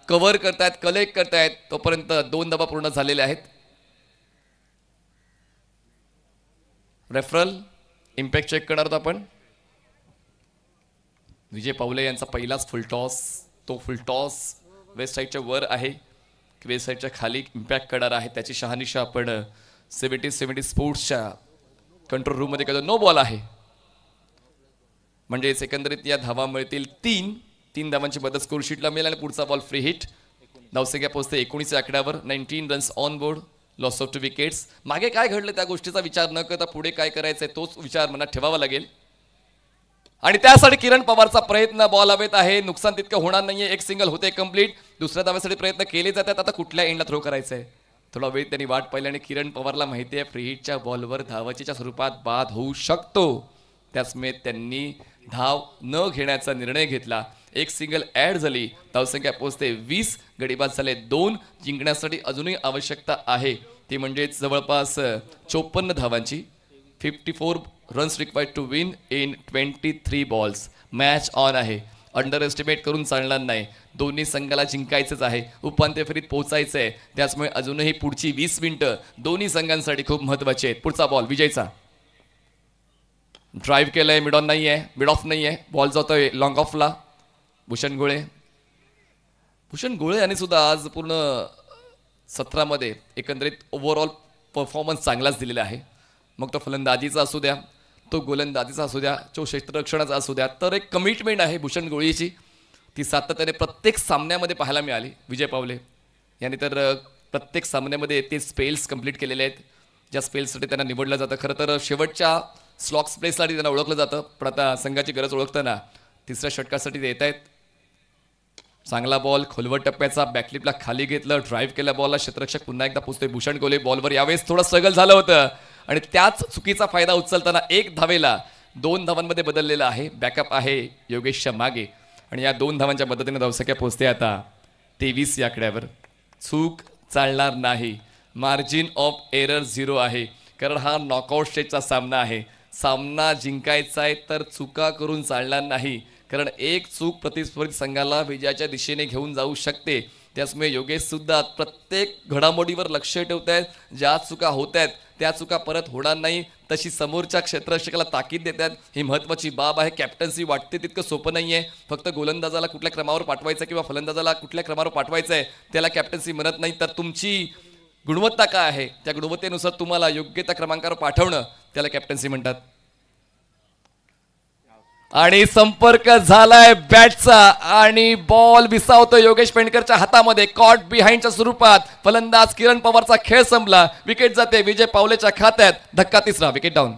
कव्हर करतायत, कलेक्ट करतायत. तोपर्यंत 2 धावा पूर्ण झालेले आहेत. रेफरल इम्पॅक्ट चेक करणार आहोत आपण. विजय पावले यांचा पहिलाच फुलटॉस. तो फुलटॉस वेस्ट साईडच्या वर आहे, वेस्ट साईडच्या खाली इम्पॅक्ट करणार आहे. त्याची शहानिशा आपण 70 स्पोर्ट्सच्या कंट्रोल रूममध्ये करतो. नो बॉल आहे म्हणजे एकंदरीत या धावा मिळतील 3 धावांची मदत स्कोर शीटला मिळेल आणि पुढचा बॉल फ्री हिट. धावसंख्या पोहोचते 19 आकड्यावर. 19 runs on board, loss of 2 wickets. मागे काय घडलं त्या गोष्टीचा विचार न करता पुढे काय करायचंय तोच विचार मनात ठेवावा लागेल. आणि त्यासाठी किरण पवारचा प्रयत्न. बॉल हवेत आहे, नुकसान तितकं होणार नाहीये. एक सिंगल होते कंप्लीट. दुसऱ्या धाव्यासाठी प्रयत्न केले जातात. आता कुठल्या एंडला थ्रो करायचंय थोडा वेळ त्यांनी वाट पाहिली आणि किरण पवारला माहिती आहे फ्री हिटच्या बॉलवर धावाचीच्या स्वरूपात बाद होऊ शकतो. त्याचमुळे त्यांनी धाव न घेण्याचा निर्णय घेतला. एक सिंगल ऍड झाली. धावसंख्या पोहोचते 20. गडीबाद झाले 2. जिंकण्यासाठी अजूनही आवश्यकता आहे ती म्हणजे जवळपास 54 धावांची. 54 runs required to win in 23 balls. Match on आहे. अंडर एस्टिमेट करून चालणार नाही. दोन्ही संघाला जिंकायचंच आहे, उपांत्य फेरीत पोहोचायचं आहे. त्याचमुळे अजूनही पुढची 20 मिनिटं दोन्ही संघांसाठी खूप महत्वाची आहेत. पुढचा बॉल विजयचा. ड्राईव्ह केलंय, मिड ऑन नाही आहे, मिड ऑफ नाही आहे. बॉल जातोय लॉंग ऑफला. भूषण गोळे यांनी सुद्धा आज पूर्ण 17मध्ये एकंदरीत ओव्हरऑल परफॉर्मन्स चांगलाच दिलेला आहे. मग तो फलंदाजीचा असू द्या, तो गोलंदाजीचा असू द्या, तो क्षेत्ररक्षणाचा असू द्या. तर एक कमिटमेंट आहे भूषण गोळीची. ती सातत्याने प्रत्येक सामन्यामध्ये पाहायला मिळाली. विजय पावले यांनी तर प्रत्येक सामन्यामध्ये ते स्पेल्स कंप्लीट केलेले आहेत ज्या स्पेल्ससाठी त्यांना निवडलं जातं. खरं तर शेवटच्या स्लॉक स्पेससाठी त्यांना ओळखलं जातं. पण आता संघाची गरज ओळखताना 3ऱ्या षटकासाठी ते येत आहेत. चांगला बॉल खोलवर टप्प्याचा, बॅकलिपला खाली घेतलं, ड्राईव्ह केला बॉलला. क्षेत्ररक्षक पुन्हा एकदा पोहोचतोय. भूषण गोले बॉलवर यावेळेस थोडं स्ट्रगल झालं होतं आणि त्याच चुकीचा फायदा उचलताना 1 धावेला 2 धावांमध्ये बदललेला आहे. बॅकअप आहे योगेशच्या मागे आणि या 2 धावांच्या मदतीने धावसंख्या पोहोचते आता 23 या आकड्यावर. चूक चालणार नाही. मार्जिन ऑफ एरर 0 आहे कारण हा नॉकआउट स्टेजचा सामना आहे. सामना जिंकायचा आहे तर चुका करून चालणार नाही कारण एक चूक प्रतिस्पर्धी संघाला विजयाच्या दिशेने घेऊन जाऊ शकते. त्याचमुळे योगेश सुद्धा प्रत्येक घडामोडीवर लक्ष ठेवत आहेत. ज्या चुका होत आहेत त्या चुका परत होणार नाही तशी समोरच्या क्षेत्ररक्षकाला ताकीद देत आहेत. ही महत्त्वाची बाब आहे. कॅप्टन्सी वाटते तितकं सोपं नाही आहे. फक्त गोलंदाजाला कुठल्या क्रमावर पाठवायचं किंवा फलंदाजाला कुठल्या क्रमावर पाठवायचं आहे त्याला कॅप्टन्सी म्हणत नाही. तर तुमची गुणवत्ता काय आहे त्या गुणवत्तेनुसार तुम्हाला योग्य त्या क्रमांकावर पाठवणं त्याला कॅप्टन्सी म्हणतात. आणि संपर्क झालाय बॅटचा आणि बॉल विसावतो योगेश पेंडकरच्या हातामध्ये. कॉट बिहाइंडच्या स्वरूपात फलंदाज किरण पवारचा खेळ संपला. विकेट जाते विजय पावलेच्या खात्यात. धक्का तिसरा, विकेट डाऊन.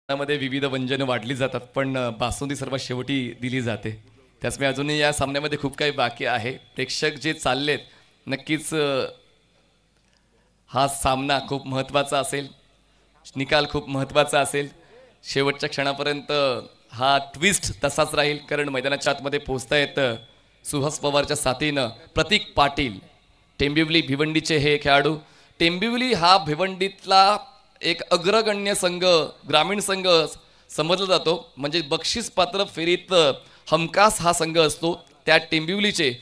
मध्ये विविध व्यंजनं वाढली जातात, पण बासुंदी सर्वात शेवटी दिली जाते. त्याचमुळे अजूनही या सामन्यामध्ये खूप काही बाकी आहे. प्रेक्षक जे चाललेत, नक्कीच हा सामना खूप महत्त्वाचा असेल, निकाल खूप महत्त्वाचा असेल. शेवटच्या क्षणापर्यंत हा ट्विस्ट तसाच राहील, कारण मैदानाच्या आतमध्ये पोहोचता येतं. सुहास पवारच्या साथीनं प्रतीक पाटील, टेंबिवली भिवंडीचे हे खेळाडू. टेंबिवली हा भिवंडीतला एक अग्रगण्य संघ, ग्रामीण संघ समजला जातो. म्हणजे बक्षीस पात्र फेरीत हमखास हा संघ असतो. त्या टेंबिवलीचे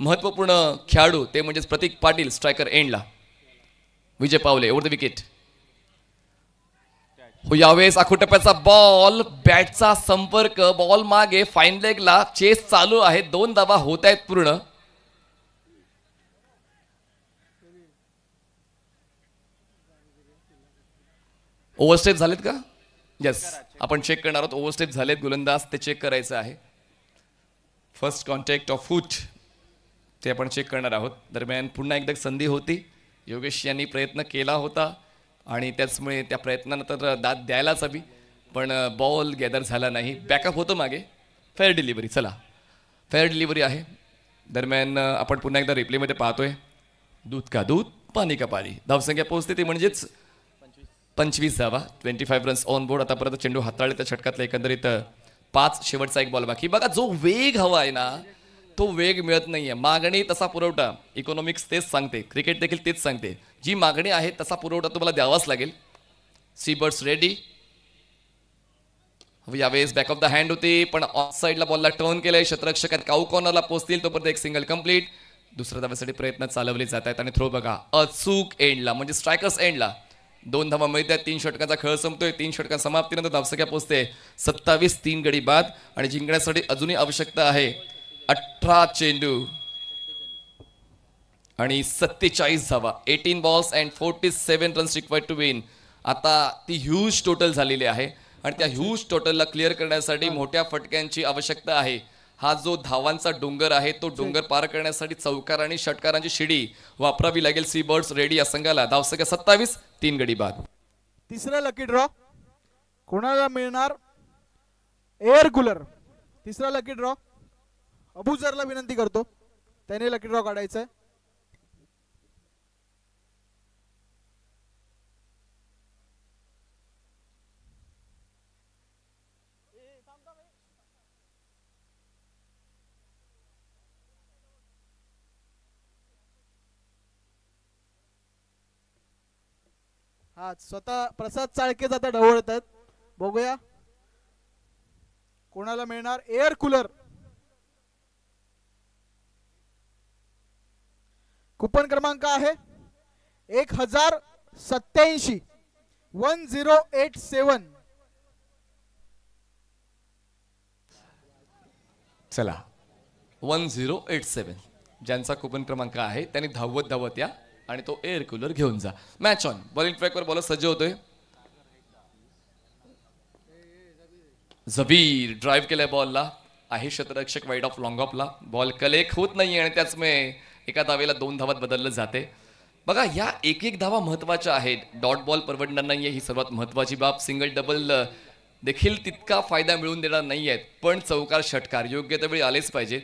महत्त्वपूर्ण खेळाडू ते म्हणजेच प्रतीक पाटील, स्ट्रायकर एंडला. विजय पावले ओव्हर द विकेट. यावेळेस आखुटप्प्याचा बॉल, बॅटचा संपर्क, बॉल मागे, फाईन लेगला चेस चालू आहे. 2 धावा होत आहेत पूर्ण. ओव्हरस्टेप झालेत का? येस, आपण चेक करणार आहोत. ओव्हरस्टेप झालेत गोलंदाज, ते चेक करायचं आहे. फर्स्ट कॉन्टॅक्ट ऑफ फूट ते आपण चेक करणार आहोत. दरम्यान पुन्हा एकदा संधी होती, योगेश यांनी प्रयत्न केला होता आणि त्याचमुळे त्या प्रयत्नानंतर दाद द्यायलाच हवी, पण बॉल गॅदर झाला नाही. बॅकअप होतं मागे. फेअर डिलिव्हरी, चला फेअर डिलिव्हरी आहे. दरम्यान आपण पुन्हा एकदा रिप्लेमध्ये पाहतोय. दूध का दूध, पाणी का पाणी. धावसंख्या पोहोचते ती म्हणजेच 25 धावा, 25 रन्स ऑन बोर्ड. आतापर्यंत चेंडू हाताळले त्या षटकातला एकंदरीत 5. शेवटचा एक बॉल बाकी. बघा, जो वेग हवा आहे ना, तो वेग मिळत नाहीये. मागणी तसा पुरवठा, इकॉनॉमिक्स तेच सांगते, क्रिकेट देखील तेच सांगते. जी मागणी आहे तसा पुरवठा तुम्हाला द्यावाच लागेल. सीबर्ड्स रेडी. यावेळेस बॅक ऑफ द हँड होती, पण ऑफ साईडला बॉलला टर्न केलंय. क्षेत्ररक्षकात काऊ कॉर्नरला पोहोचतील तोपर्यंत एक सिंगल कंप्लीट. दुसऱ्या धाव्यासाठी प्रयत्न चालवले जात आहेत आणि थ्रो बघा अचूक एंडला, म्हणजे स्ट्रायकर्स एंडला. 2 धावा मिळतात. 3 षटकांचा खेळ संपतोय. 3 षटकां समाप्तीनंतर धावसंख्या पोहोचते 27. 3 गडी बाद आणि जिंकण्यासाठी अजूनही आवश्यकता आहे 18 चेंडू आणि 47 धावा. 18 balls and 47 runs required to win. आता ती ह्यूज टोटल झालेली आहे आणि त्या ह्यूज टोटलला क्लिअर करण्यासाठी मोठ्या फटक्यांची आवश्यकता आहे. हा जो धावांचा डोंगर आहे तो डोंगर पार करण्यासाठी चौकार आणि षटकारांची शिडी वापरावी लागेल. सी बर्ड्स रेडी या संघाला. धावसंख्या 27. 3 गडी बाद. तिसरा लकी ड्रॉ कोणाला मिळणार? Air cooler. तिसरा लकी ड्रॉ अबुजरला विनंती करतो, त्याने लकी ड्रॉ काढायचा आहे. हा स्वतः प्रसाद चाळके आता ढवळत आहेत. बघूया कोणाला मिळणार एअर कूलर. कुपन क्रमांक आहे 1087 1087. चला 1087 ज्यांचा कुपन क्रमांक आहे त्यांनी धावत धावत या आणि तो एअर कूलर घेऊन जा. Match on. बॉलिंग ट्रॅकवर बॉलर सज्ज होतोय. झबीर ड्राईव्ह केलाय बॉलला. आहे क्षेत्ररक्षक वाईड ऑफ लॉंग ऑफला. बॉल कलेक्ट होत नाही आणि त्याचमुळे एका धावेला 2 धावात बदललं जाते. बघा, या एक धावा महत्वाच्या आहेत. डॉट बॉल परवडणार नाहीये, ही सर्वात महत्वाची बाब. सिंगल डबल देखील तितका फायदा मिळवून देणार नाही आहेत, पण चौकार षटकार योग्य त्यावेळी आलेच पाहिजे,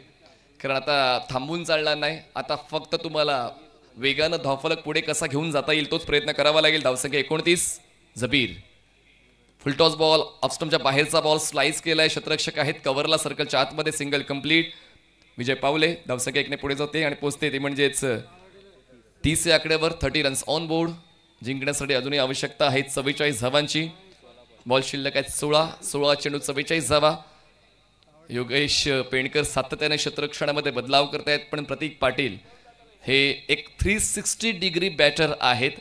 कारण आता थांबून चालणार नाही. आता फक्त तुम्हाला वेगानं धावफलक पुढे कसा घेऊन जाता येईल तोच प्रयत्न करावा लागेल. धावसंख्या 29. झबीर फुलटॉस बॉल, ऑफस्टमच्या बाहेरचा बॉल स्लाइस केलाय. क्षेत्ररक्षक आहेत कव्हरला, सर्कलच्या आतमध्ये. Single complete. विजय पावले धावसंख्या 1 ने पुढे जाते आणि पोहोचते, ते म्हणजेच 30 या आकड्यावर 30 रन्स ऑन बोर्ड. जिंकण्यासाठी अजूनही आवश्यकता आहे 44 धावांची. बॉल शिल्लक आहेत 16 चेंडू 44 धावा. योगेश पेंडकर सातत्याने क्षेत्ररक्षणामध्ये बदलाव करतायत, पण प्रतीक पाटील हे एक 360 डिग्री बॅटर आहेत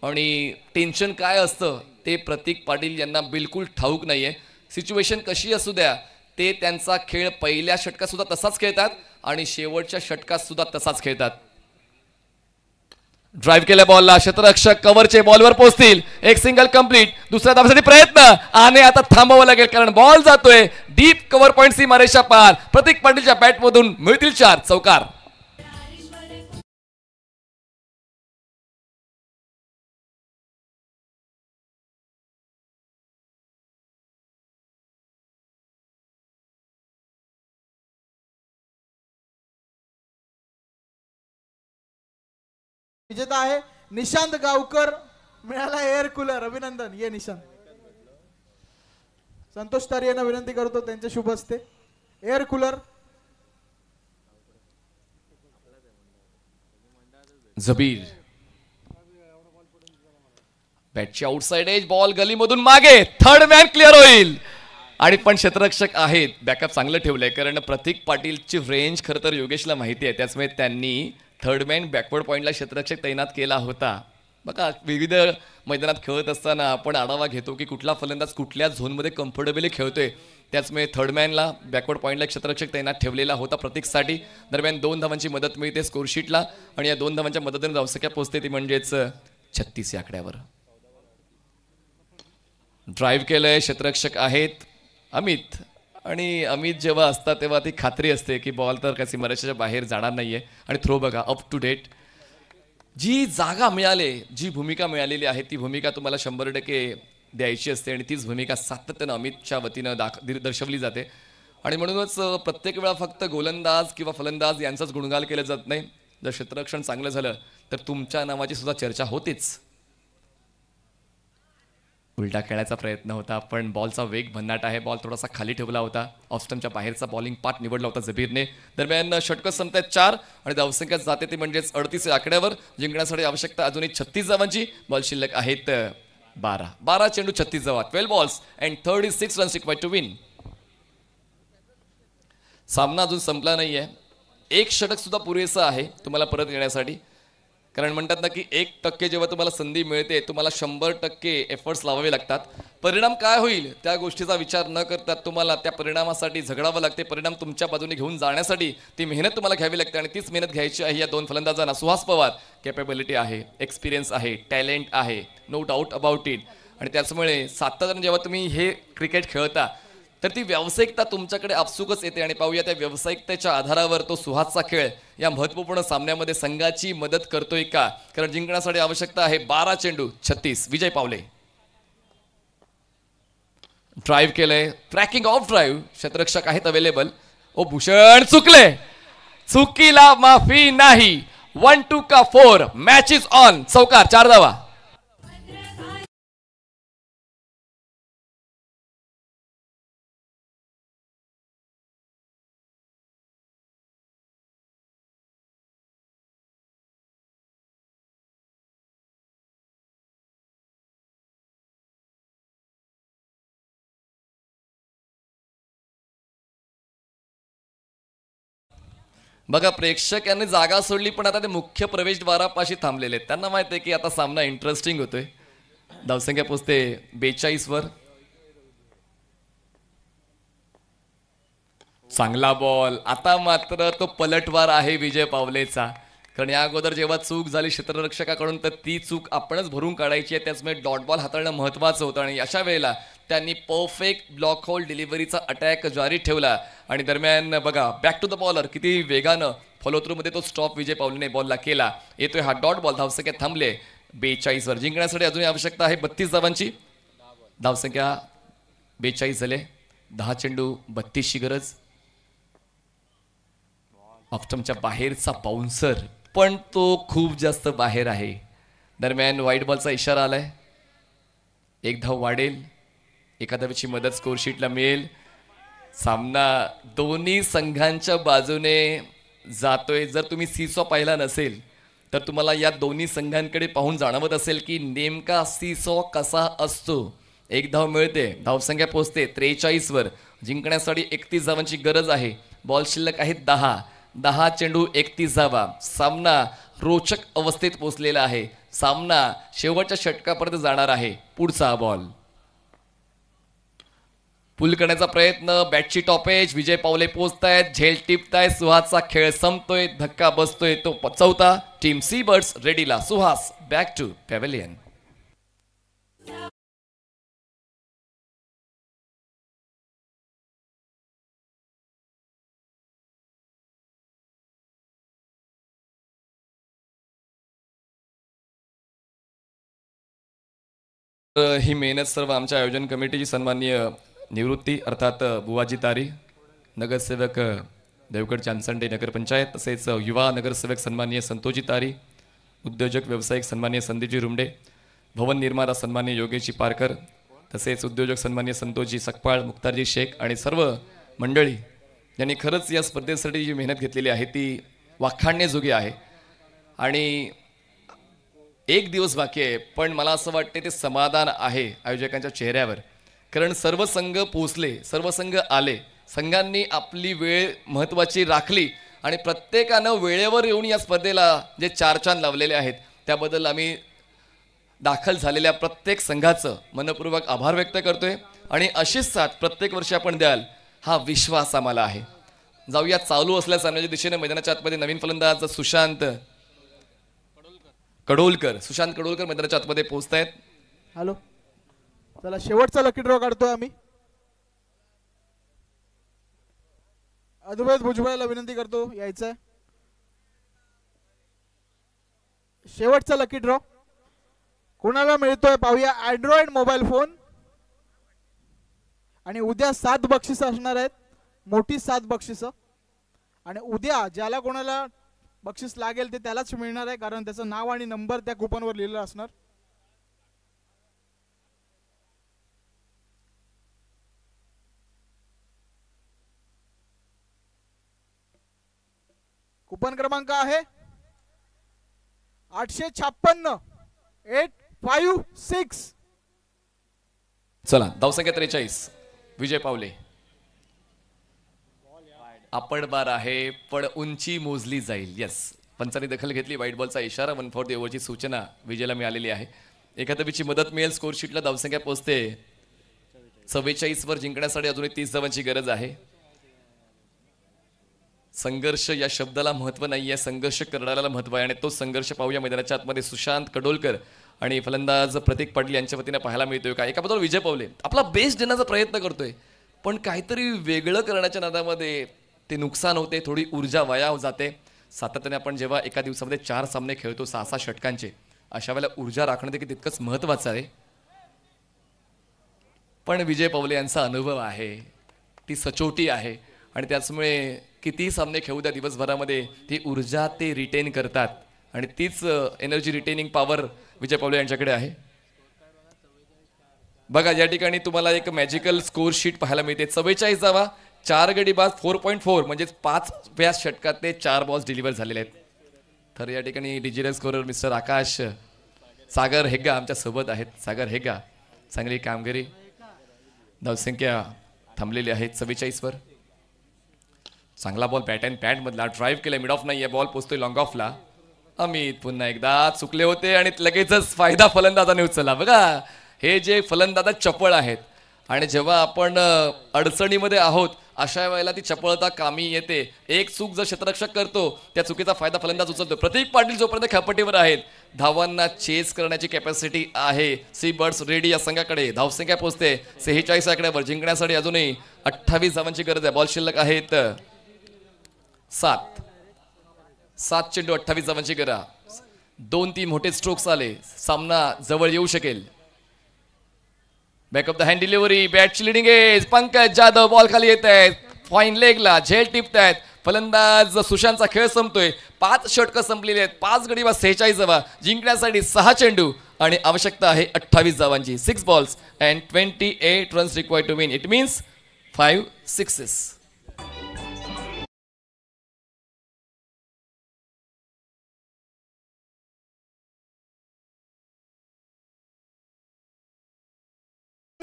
आणि टेन्शन काय असतं ते प्रतीक पाटील यांना बिलकुल ठाऊक नाहीये. सिच्युएशन कशी असू द्या, ते त्यांचा खेळ पहिल्या षटकात सुद्धा तसाच खेळतात आणि शेवटच्या षटकात सुद्धा तसाच खेळतात. ड्राईव्ह केल्या बॉलला क्षेत्ररक्षक कव्हरचे बॉलवर पोहोचतील. एक सिंगल कंप्लीट. दुसऱ्या धावासाठी प्रयत्न आणि आता थांबावं लागेल कारण बॉल जातोय डीप कव्हर पॉइंट सीमारेषा पार. प्रतीक पाटीलच्या बॅटमधून मिळतील 4 चौकार. विजेता आहे निशांत गावकर. मिळाला एअर कूलर. अभिनंदन. ये निशांत. संतोष तारे यांना विनंती करतो त्यांच्या शुभ हस्ते एअर कूलर. जबीर बॅटची आउटसाइड एज. बॉल गलीमधून मागे. थर्ड मॅन क्लिअर होईल आणि पण क्षेत्ररक्षक आहेत. बॅकअप चांगलं ठेवलंय कारण प्रतीक पाटीलची रेंज खरं तर योगेशला माहिती आहे, त्याचमुळे त्यांनी थर्ड मॅन बॅकवर्ड पॉईंटला क्षेत्ररक्षक तैनात केला होता. बघा विविध मैदानात खेळत असताना आपण आढावा घेतो की कुठला फलंदाज कुठल्या झोनमध्ये कम्फर्टेबली खेळतोय, त्याचमुळे थर्ड मॅनला बॅकवर्ड पॉईंटला क्षेत्ररक्षक तैनात ठेवलेला होता प्रतीकसाठी. दरम्यान 2 धावांची मदत मिळते स्कोरशीटला आणि या 2 धावांच्या मदतीने धावसंख्या पोहोचते ती म्हणजेच 36 या आकड्यावर. ड्राईव्ह केलंय क्षेत्ररक्षक आहेत अमित आणि अमित जेव्हा असतात तेव्हा ती खात्री असते की बॉल तर काही सीमारेषेच्या बाहेर जाणार नाहीये. आणि थ्रो बघा अप टू डेट. जी जागा मिळाली, जी भूमिका मिळालेली आहे ती भूमिका तुम्हाला 100% द्यायची असते आणि तीच भूमिका सातत्यानं अमितच्या वतीनं दर्शवली जाते. आणि म्हणूनच प्रत्येक वेळा फक्त गोलंदाज किंवा फलंदाज यांचाच गुणगान केलं जात नाही. जर क्षेत्ररक्षण चांगलं झालं तर तुमच्या नावाची सुद्धा चर्चा होतीच. उलटा खेळायचा प्रयत्न होता पण बॉलचा वेग भन्नाट आहे. बॉल थोडासा खाली ठेवला होता. ऑफस्टमच्या बाहेरचा बॉलिंग पाथ निवडला होता जबीरने. दरम्यान षटकं संपतात 4 आणि धावसंख्या जाते ती म्हणजेच 38 या आकड्यावर. जिंकण्यासाठी आवश्यकता अजूनही 36 धावांची. बॉल शिल्लक आहेत 12 चेंडू 36 धावा. 12 balls and 36 runs required to win. सामना अजून संपला नाहीये. एक षटक सुद्धा पुरेसं आहे तुम्हाला परत येण्यासाठी, कारण म्हणतात ना की 1% जेव्हा तुम्हाला संधी मिळते तुम्हाला 100% एफर्ट्स लावावे लागतात. परिणाम काय होईल त्या गोष्टीचा विचार न करता तुम्हाला त्या परिणामासाठी झगडावं लागते. परिणाम तुमच्या बाजूने घेऊन जाण्यासाठी ती मेहनत तुम्हाला घ्यावी लागते आणि तीच मेहनत घ्यायची आहे या 2 फलंदाजांना. सुहास पवार कॅपेबिलिटी आहे, एक्सपिरियन्स आहे, टॅलेंट आहे, नो डाऊट अबाउट इट. आणि त्याचमुळे सातत्याने जेव्हा तुम्ही हे क्रिकेट खेळता तर ती व्यावसायिकता तुमच्याकडे आपसुकच येते. आणि पाहूया त्या व्यावसायिकतेच्या आधारावर तो सुहासचा खेळ या महत्त्वपूर्ण सामन्यामध्ये संघाची मदत करतोय का, कारण जिंकण्यासाठी आवश्यकता आहे 12 चेंडू 36. विजय पावले ड्राईव्ह केलंय. Tracking of drive. क्षेत्ररक्षक आहेत अवेलेबल. ओ भूषण चुकले. चुकीला माफी नाही. 1-2 का 4. Match is on. चौकार 4 धावा. बघा प्रेक्षकांनी जागा सोडली पण आता ते मुख्य प्रवेशद्वारापाशी थांबलेले आहेत. त्यांना माहिती आहे की आता सामना इंटरेस्टिंग होतोय. धावसंख्या पोचते 42 वर. चांगला बॉल. आता मात्र तो पलटवार आहे विजय पावलेचा, कारण या अगोदर जेव्हा चूक झाली क्षेत्ररक्षकाकडून तर ती चूक आपणच भरून काढायची आहे. त्याचमुळे डॉट बॉल हाताळणं महत्त्वाचं होतं आणि अशा वेळेला त्यांनी परफेक्ट ब्लॉक होल डिलिव्हरीचा अटॅक जारी ठेवला. आणि दरम्यान बघा बॅक टू द बॉलर किती वेगानं फॉलो थ्रू मध्ये तो स्टॉप विजय पावलेने बॉलला केला. येतोय हा डॉट बॉल. धावसंख्या थांबले 42 वर. जिंकण्यासाठी अजूनही आवश्यकता आहे 32 धावांची. धावसंख्या 42 झाले. 10 चेंडू 32 ची गरज. ऑफ्टमच्या बाहेरचा बाउन्सर पण तो खूप जास्त बाहेर आहे. दरम्यान व्हाईट बॉलचा इशारा आलाय. 1 धाव वाढेल. एका धावेची मदत स्कोरशीटला मिळेल. सामना दोन्ही संघांच्या बाजूने जातोय. जर तुम्ही सीसॉ पाहिला नसेल तर तुम्हाला या दोन्ही संघांकडे पाहून जाणवत असेल की नेमका सीसॉ कसा असतो. एक धाव मिळते, धावसंख्या पोहोचते 43 वर. जिंकण्यासाठी 31 धावांची गरज आहे. बॉल शिल्लक आहेत 10 चेंडू 31 धावा. सामना रोचक अवस्थेत पोहोचलेला आहे. सामना शेवटच्या षटकापर्यंत जाणार आहे. पुढचा बॉल पुल करण्याचा प्रयत्न, बॅटची टॉपेज, विजय पावले पोहोचतायत, झेल टिपतायत, सुहासचा खेळ संपतोय, धक्का बसतोय. तो चौथा. टीम सी बर्ड्स रेडीला. Suhas back to pavilion. ही मेहनत सर्व आमच्या आयोजन कमिटीची सन्माननीय निवृत्ती अर्थात बुवाजी तारी, नगरसेवक देवगड चांचंडे नगरपंचायत, तसेच युवा नगरसेवक सन्माननीय संतोजी तारी, उद्योजक व्यावसायिक सन्माननीय संदीपजी रुमडे, भवन निर्माता सन्माननीय योगेशजी पारकर, तसेच उद्योजक सन्माननीय संतोषजी सकपाळ, मुक्तारजी शेख आणि सर्व मंडळी यांनी खरंच या स्पर्धेसाठी जी मेहनत घेतलेली आहे ती वाखाणण्याजोगी आहे. आणि एक दिवस बाकी आहे, पण मला असं वाटते ते समाधान आहे आयोजकांच्या चेहऱ्यावर. कारण सर्व संघ पोचले, सर्व संघ आले, संघांनी आपली वेळ महत्त्वाची राखली आणि प्रत्येकानं वेळेवर येऊन या स्पर्धेला जे चार चांद लावलेले आहेत त्याबद्दल आम्ही दाखल झालेल्या प्रत्येक संघाचं मनपूर्वक आभार व्यक्त करतोय. आणि अशीच साथ प्रत्येक वर्षी आपण द्याल हा विश्वास आम्हाला आहे. जाऊया चालू असल्या सामन्याच्या दिशेने. मैदानाच्या आतमध्ये नवीन फलंदाज सुशांत कडोलकर मैदानाच्या आतमध्ये पोहोचतायत. हॅलो, चला शेवटचा लकी ड्रॉ काढतोय आम्ही. अद्वैत भुजबळला विनंती करतो यायचंय. शेवटचा लकी ड्रॉ कोणाला मिळतोय पाहूया. Android mobile phone. आणि उद्या 7 बक्षिसं असणार आहेत, मोठी 7 बक्षिसं. आणि उद्या ज्याला कोणाला बक्षीस लागेल ते त्यालाच मिळणार आहे, कारण त्याचं नाव आणि नंबर त्या कुपनवर लिहिलेला असणार. कुपन क्रमांक आहे 856 856. चला, धावसंख्या 43. विजय पावले. आपण बार आहे पण उंची मोजली जाईल. यस, पंचांनी दखल घेतली. व्हाईट बॉलचा इशारा. 1 फॉर द ओव्हरची सूचना विजयला मिळालेली आहे. एकादवीची मदत मिळेल. स्कोर शीटला धावसंख्या पोहोचते 44 वर. जिंकण्यासाठी अजूनही 30 धावांची गरज आहे. संघर्ष या शब्दाला महत्व नाही आहे, संघर्ष करणाऱ्याला महत्व आहे. आणि तो संघर्ष पाहूया मैदानाच्या आतमध्ये. सुशांत कडोलकर आणि फलंदाज प्रतीक पाटील यांच्या वतीने पाहायला मिळतोय का. एका बाजूला विजय पावले आपला बेस्ट देण्याचा प्रयत्न करतोय, पण काहीतरी वेगळं करण्याच्या नादामध्ये ते नुकसान होते, थोडी ऊर्जा वाया जाते. सातत्याने आपण जेव्हा एका दिवसामध्ये 4 सामने खेळतो 6-6 षटकांचे, अशा वेळेला ऊर्जा राखणं देखील तितकंच महत्त्वाचं आहे. पण विजय पावले यांचा अनुभव आहे, ती सचोटी आहे आणि त्याचमुळे कितीही सामने खेळू द्या दिवसभरामध्ये ती ऊर्जा ते रिटेन करतात आणि तीच एनर्जी रिटेनिंग पॉवर विजय पावले यांच्याकडे आहे. बघा या ठिकाणी तुम्हाला एक मॅजिकल स्कोर शीट पाहायला मिळते. 44 धावा, 4 गडी बाद, 4.4 म्हणजे 5व्या षटकात ते 4 बॉल्स डिलिव्हर झालेले आहेत. तर या ठिकाणी डिजिटल स्कोरर मिस्टर आकाश सागर हेग्गा आमच्या सोबत आहेत. सागर हेग्गा, चांगली कामगिरी. धावसंख्या थांबलेली आहे 44 वर. चांगला बॉल बॅट अँड पॅड मधला ड्राईव्ह केला, मिड ऑफ नाहीये, बॉल पोचतोय लॉंग ऑफला. अमित पुन्हा एकदा चुकले होते आणि लगेचच फायदा फलंदाजाने उचलला. बघा हे जे फलंदाज चपळ आहेत आणि जेव्हा आपण अडचणीमध्ये आहोत अशा वेळेला ती चपळता कामी येते. एक चूक जर क्षेत्ररक्षक करतो त्या चुकीचा फायदा फलंदाज उचलतो. प्रतीक पाटील जोपर्यंत खेळपट्टीवर आहेत धावांना चेस करण्याची कॅपॅसिटी आहे. सी बर्ड्स रेडी या संघाकडे. धावसंख्या पोहोचते 46 आकड्यावर. जिंकण्यासाठी अजूनही 28 धावांची गरज आहे. बॉल शिल्लक आहेत 7 चेंडू 28 धावांची गरज. 2-3 मोठे स्ट्रोक्स आले, सामना जवळ येऊ शकेल. Back of the hand delivery, बॅटची leading edge. Pankaj Jadhav ball खाली येत आहेत, फाईन लेगला झेल टिपतायत. फलंदाज सुशांतचा खेळ संपतोय. 5 षटकं संपलेली आहेत. 5 गडी बाद 46 धावा. जिंकण्यासाठी 6 चेंडू आणि आवश्यकता आहे 28 धावांची. 6 balls and 28 runs required to win. It means 5 sixes.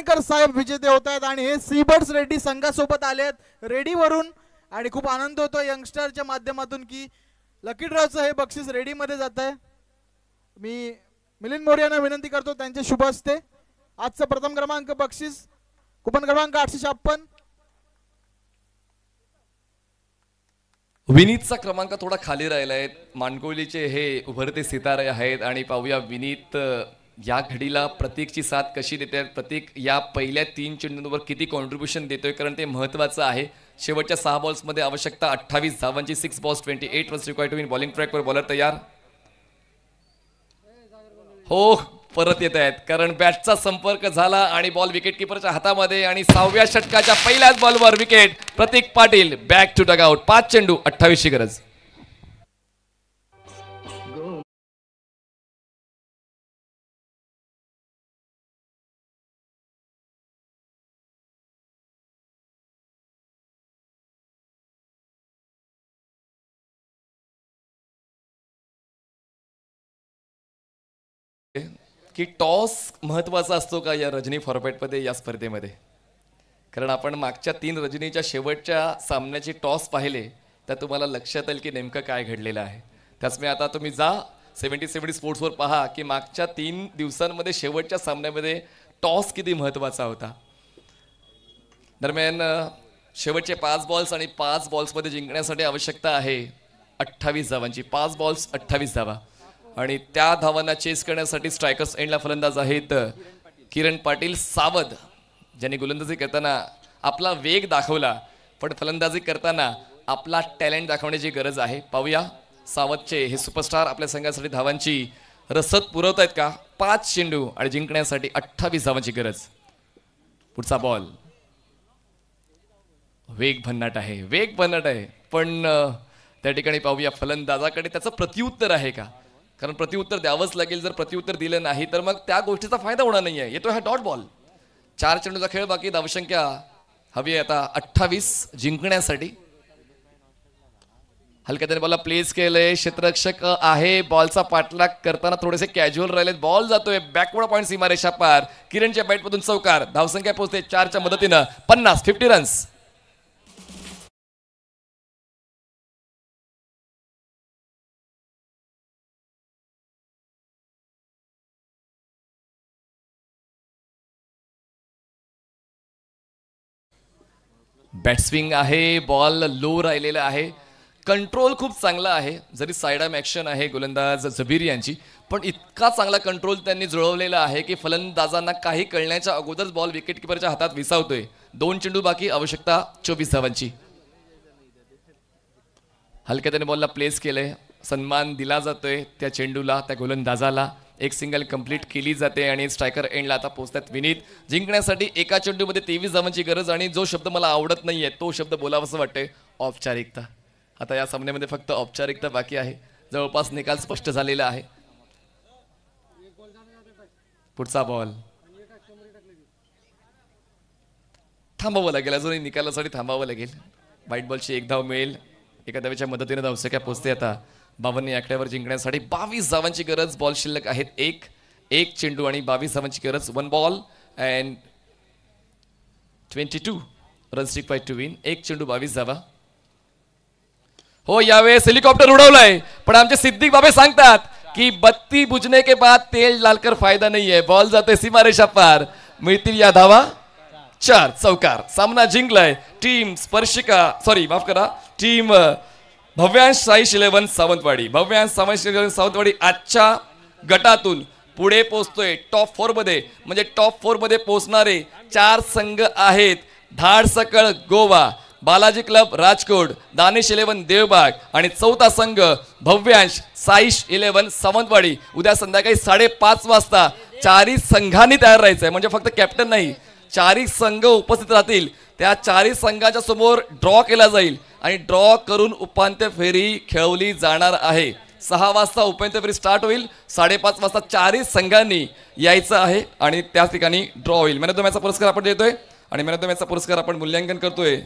साहेब विजेते होत आहेत आणि हे सीबर्ड्स रेड्डी संघासोबत आले आहेत रेडीवरून आणि खूप आनंद होतो यंगस्टरच्या माध्यमातून की लकी ड्रॉचं हे बक्षीस रेडीमध्ये जात आहे. मी मिलिंद मोरे यांना विनंती करतो त्यांचे शुभ हस्ते आजचं प्रथम क्रमांक बक्षीस कुपन क्रमांक 856. विनीतचा क्रमांक थोडा खाली राहिला आहे. मानकोलीचे हे उभरते सितारे आहेत आणि पाहूया विनीत या घडीला प्रतीकची साथ कशी देते. प्रतीक या पहिल्या 3 चेंडूंवर किती कॉन्ट्रीब्युशन देतोय कारण ते महत्त्वाचं आहे. शेवटच्या 6 बॉल्समध्ये आवश्यकता 28 धावांची. 6 balls 28 runs required to win. Bowling ट्रॅकवर बॉलर तयार. हो परत येत आहेत कारण बॅटचा संपर्क झाला आणि बॉल विकेट किपरच्या हातामध्ये आणि 6व्या षटकाच्या पहिल्याच बॉलवर wicket. Pratik Patil back to dugout. 5 चेंडू 28 ची गरज. की टॉस महत्त्वाचा असतो का या रजनी फॉर्मॅटमध्ये या स्पर्धेमध्ये. कारण आपण मागच्या 3 रजनीच्या शेवटच्या सामन्याची टॉस पाहिले तर तुम्हाला लक्षात येईल की नेमकं काय घडलेलं आहे. त्याचमुळे आता तुम्ही जा 70 स्पोर्ट्सवर पहा की मागच्या 3 दिवसांमध्ये शेवटच्या सामन्यामध्ये टॉस किती महत्त्वाचा होता. दरम्यान शेवटचे 5 बॉल्स आणि 5 बॉल्समध्ये जिंकण्यासाठी आवश्यकता आहे 28 धावांची. 5 balls 28 धावा आणि त्या धावांना चेस करण्यासाठी स्ट्रायकर्स एंडला फलंदाज आहेत किरण पाटील सावध ज्यांनी गोलंदाजी करताना आपला वेग दाखवला पण फलंदाजी करताना आपला टॅलेंट दाखवण्याची गरज आहे. पाहूया सावधचे हे सुपरस्टार आपल्या संघासाठी धावांची रसद पुरवत आहेत का. 5 चेंडू आणि जिंकण्यासाठी 28 धावांची गरज. पुढचा बॉल वेग भन्नाट आहे पण त्या ठिकाणी पाहूया फलंदाजाकडे त्याचं प्रत्युत्तर आहे का. कारण प्रत्युत्तर द्यावंच लागेल. जर प्रत्युत्तर दिलं नाही तर मग त्या गोष्टीचा फायदा होणार नाही आहे. येतो हा डॉट बॉल. 4 चेंडूचा खेळ बाकी. धावसंख्या हवी आहे आता 28 जिंकण्यासाठी. हलक्या त्याने बॉलला प्लेस केलंय. क्षेत्ररक्षक आहे. बॉलचा पाठलाग करताना थोडेसे कॅज्युअल राहिलेत. बॉल जातोय बॅकवर्ड पॉइंट सीमारेषा पार. किरणच्या बॅटमधून चौकार. धावसंख्या पोहोचते 4च्या मदतीनं 50 रन्स. बॅटस्विंग आहे. बॉल लो राहिलेला आहे. कंट्रोल खूप चांगला आहे. जरी साइड आर्म ॲक्शन आहे गोलंदाज जबीर यांची पण इतका चांगला कंट्रोल त्यांनी जुळवलेला आहे की फलंदाजांना काही कळण्याच्या अगोदरच बॉल विकेट किपरच्या हातात विसावतोय. 2 चेंडू बाकी. आवश्यकता 24 धावांची. हलक्या त्याने बॉलला प्लेस केलंय. सन्मान दिला जातोय त्या चेंडूला त्या गोलंदाजाला. एक सिंगल कंप्लीट केली जाते आणि स्ट्रायकर एंडला आता पोहोचतात विनीत. जिंकण्यासाठी एका चेंडूमध्ये 23 धावांची गरज आणि जो शब्द मला आवडत नाहीये तो शब्द बोलावंसं वाटतंय औपचारिकता. आता या सामन्यामध्ये फक्त औपचारिकता बाकी आहे. जवळपास निकाल स्पष्ट झालेला आहे. पुढचा बॉल थांबावं लागेल. अजूनही निकालासाठी थांबावं लागेल. व्हाईट बॉलची 1 धाव मिळेल. एका धावेच्या मदतीने धावसंख्या पोहोचते आता 52 आकड्यावर. जिंकण्यासाठी 22 धावांची गरज. बॉल शिल्लक आहेत एक चेंडू आणि 22 धावांची गरज. 1 ball and 22 runs required to win. 1 चेंडू 22 धावा. हो यावेळेस हेलिकॉप्टर उडवलंय पण आमचे सिद्दीक बाबे सांगतात की बत्ती बुझने के बाद तेल डालकर फायदा नहीं है. बॉल जाते सीमारेषा पार. मिळतील या धावा 4. चौकार. सामना जिंकलाय टीम टीम भव्यांश साईश 11 सावंतवाडी. भव्यांश साईश 11 सावंतवाडी आजच्या गटातून पुढे पोहोचतोय टॉप 4 मध्ये. म्हणजे टॉप 4 मध्ये पोहोचणारे 4 संघ आहेत. धाडसकळ गोवा, बालाजी क्लब राजकोट, दानिश 11 देवबाग आणि 4था संघ भव्यांश साईश 11 सावंतवाडी. उद्या संध्याकाळी 5:30 वाजता 4ही संघांनी तयार राहायचंय. म्हणजे फक्त कॅप्टन नाही 4ही संघ उपस्थित राहतील. त्या 4ही संघाच्या समोर ड्रॉ केला जाईल आणि ड्रॉ करून उपांत्य फेरी खेळवली जाणार आहे. 6 वाजता उपांत्य फेरी स्टार्ट होईल. 5:30 वाजता 4ही संघांनी यायचं आहे आणि त्याच ठिकाणी ड्रॉ होईल. मॅन ऑफ द मॅचचा पुरस्कार आपण देतोय आणि मॅन ऑफ द मॅचचा पुरस्कार आपण मूल्यांकन करतोय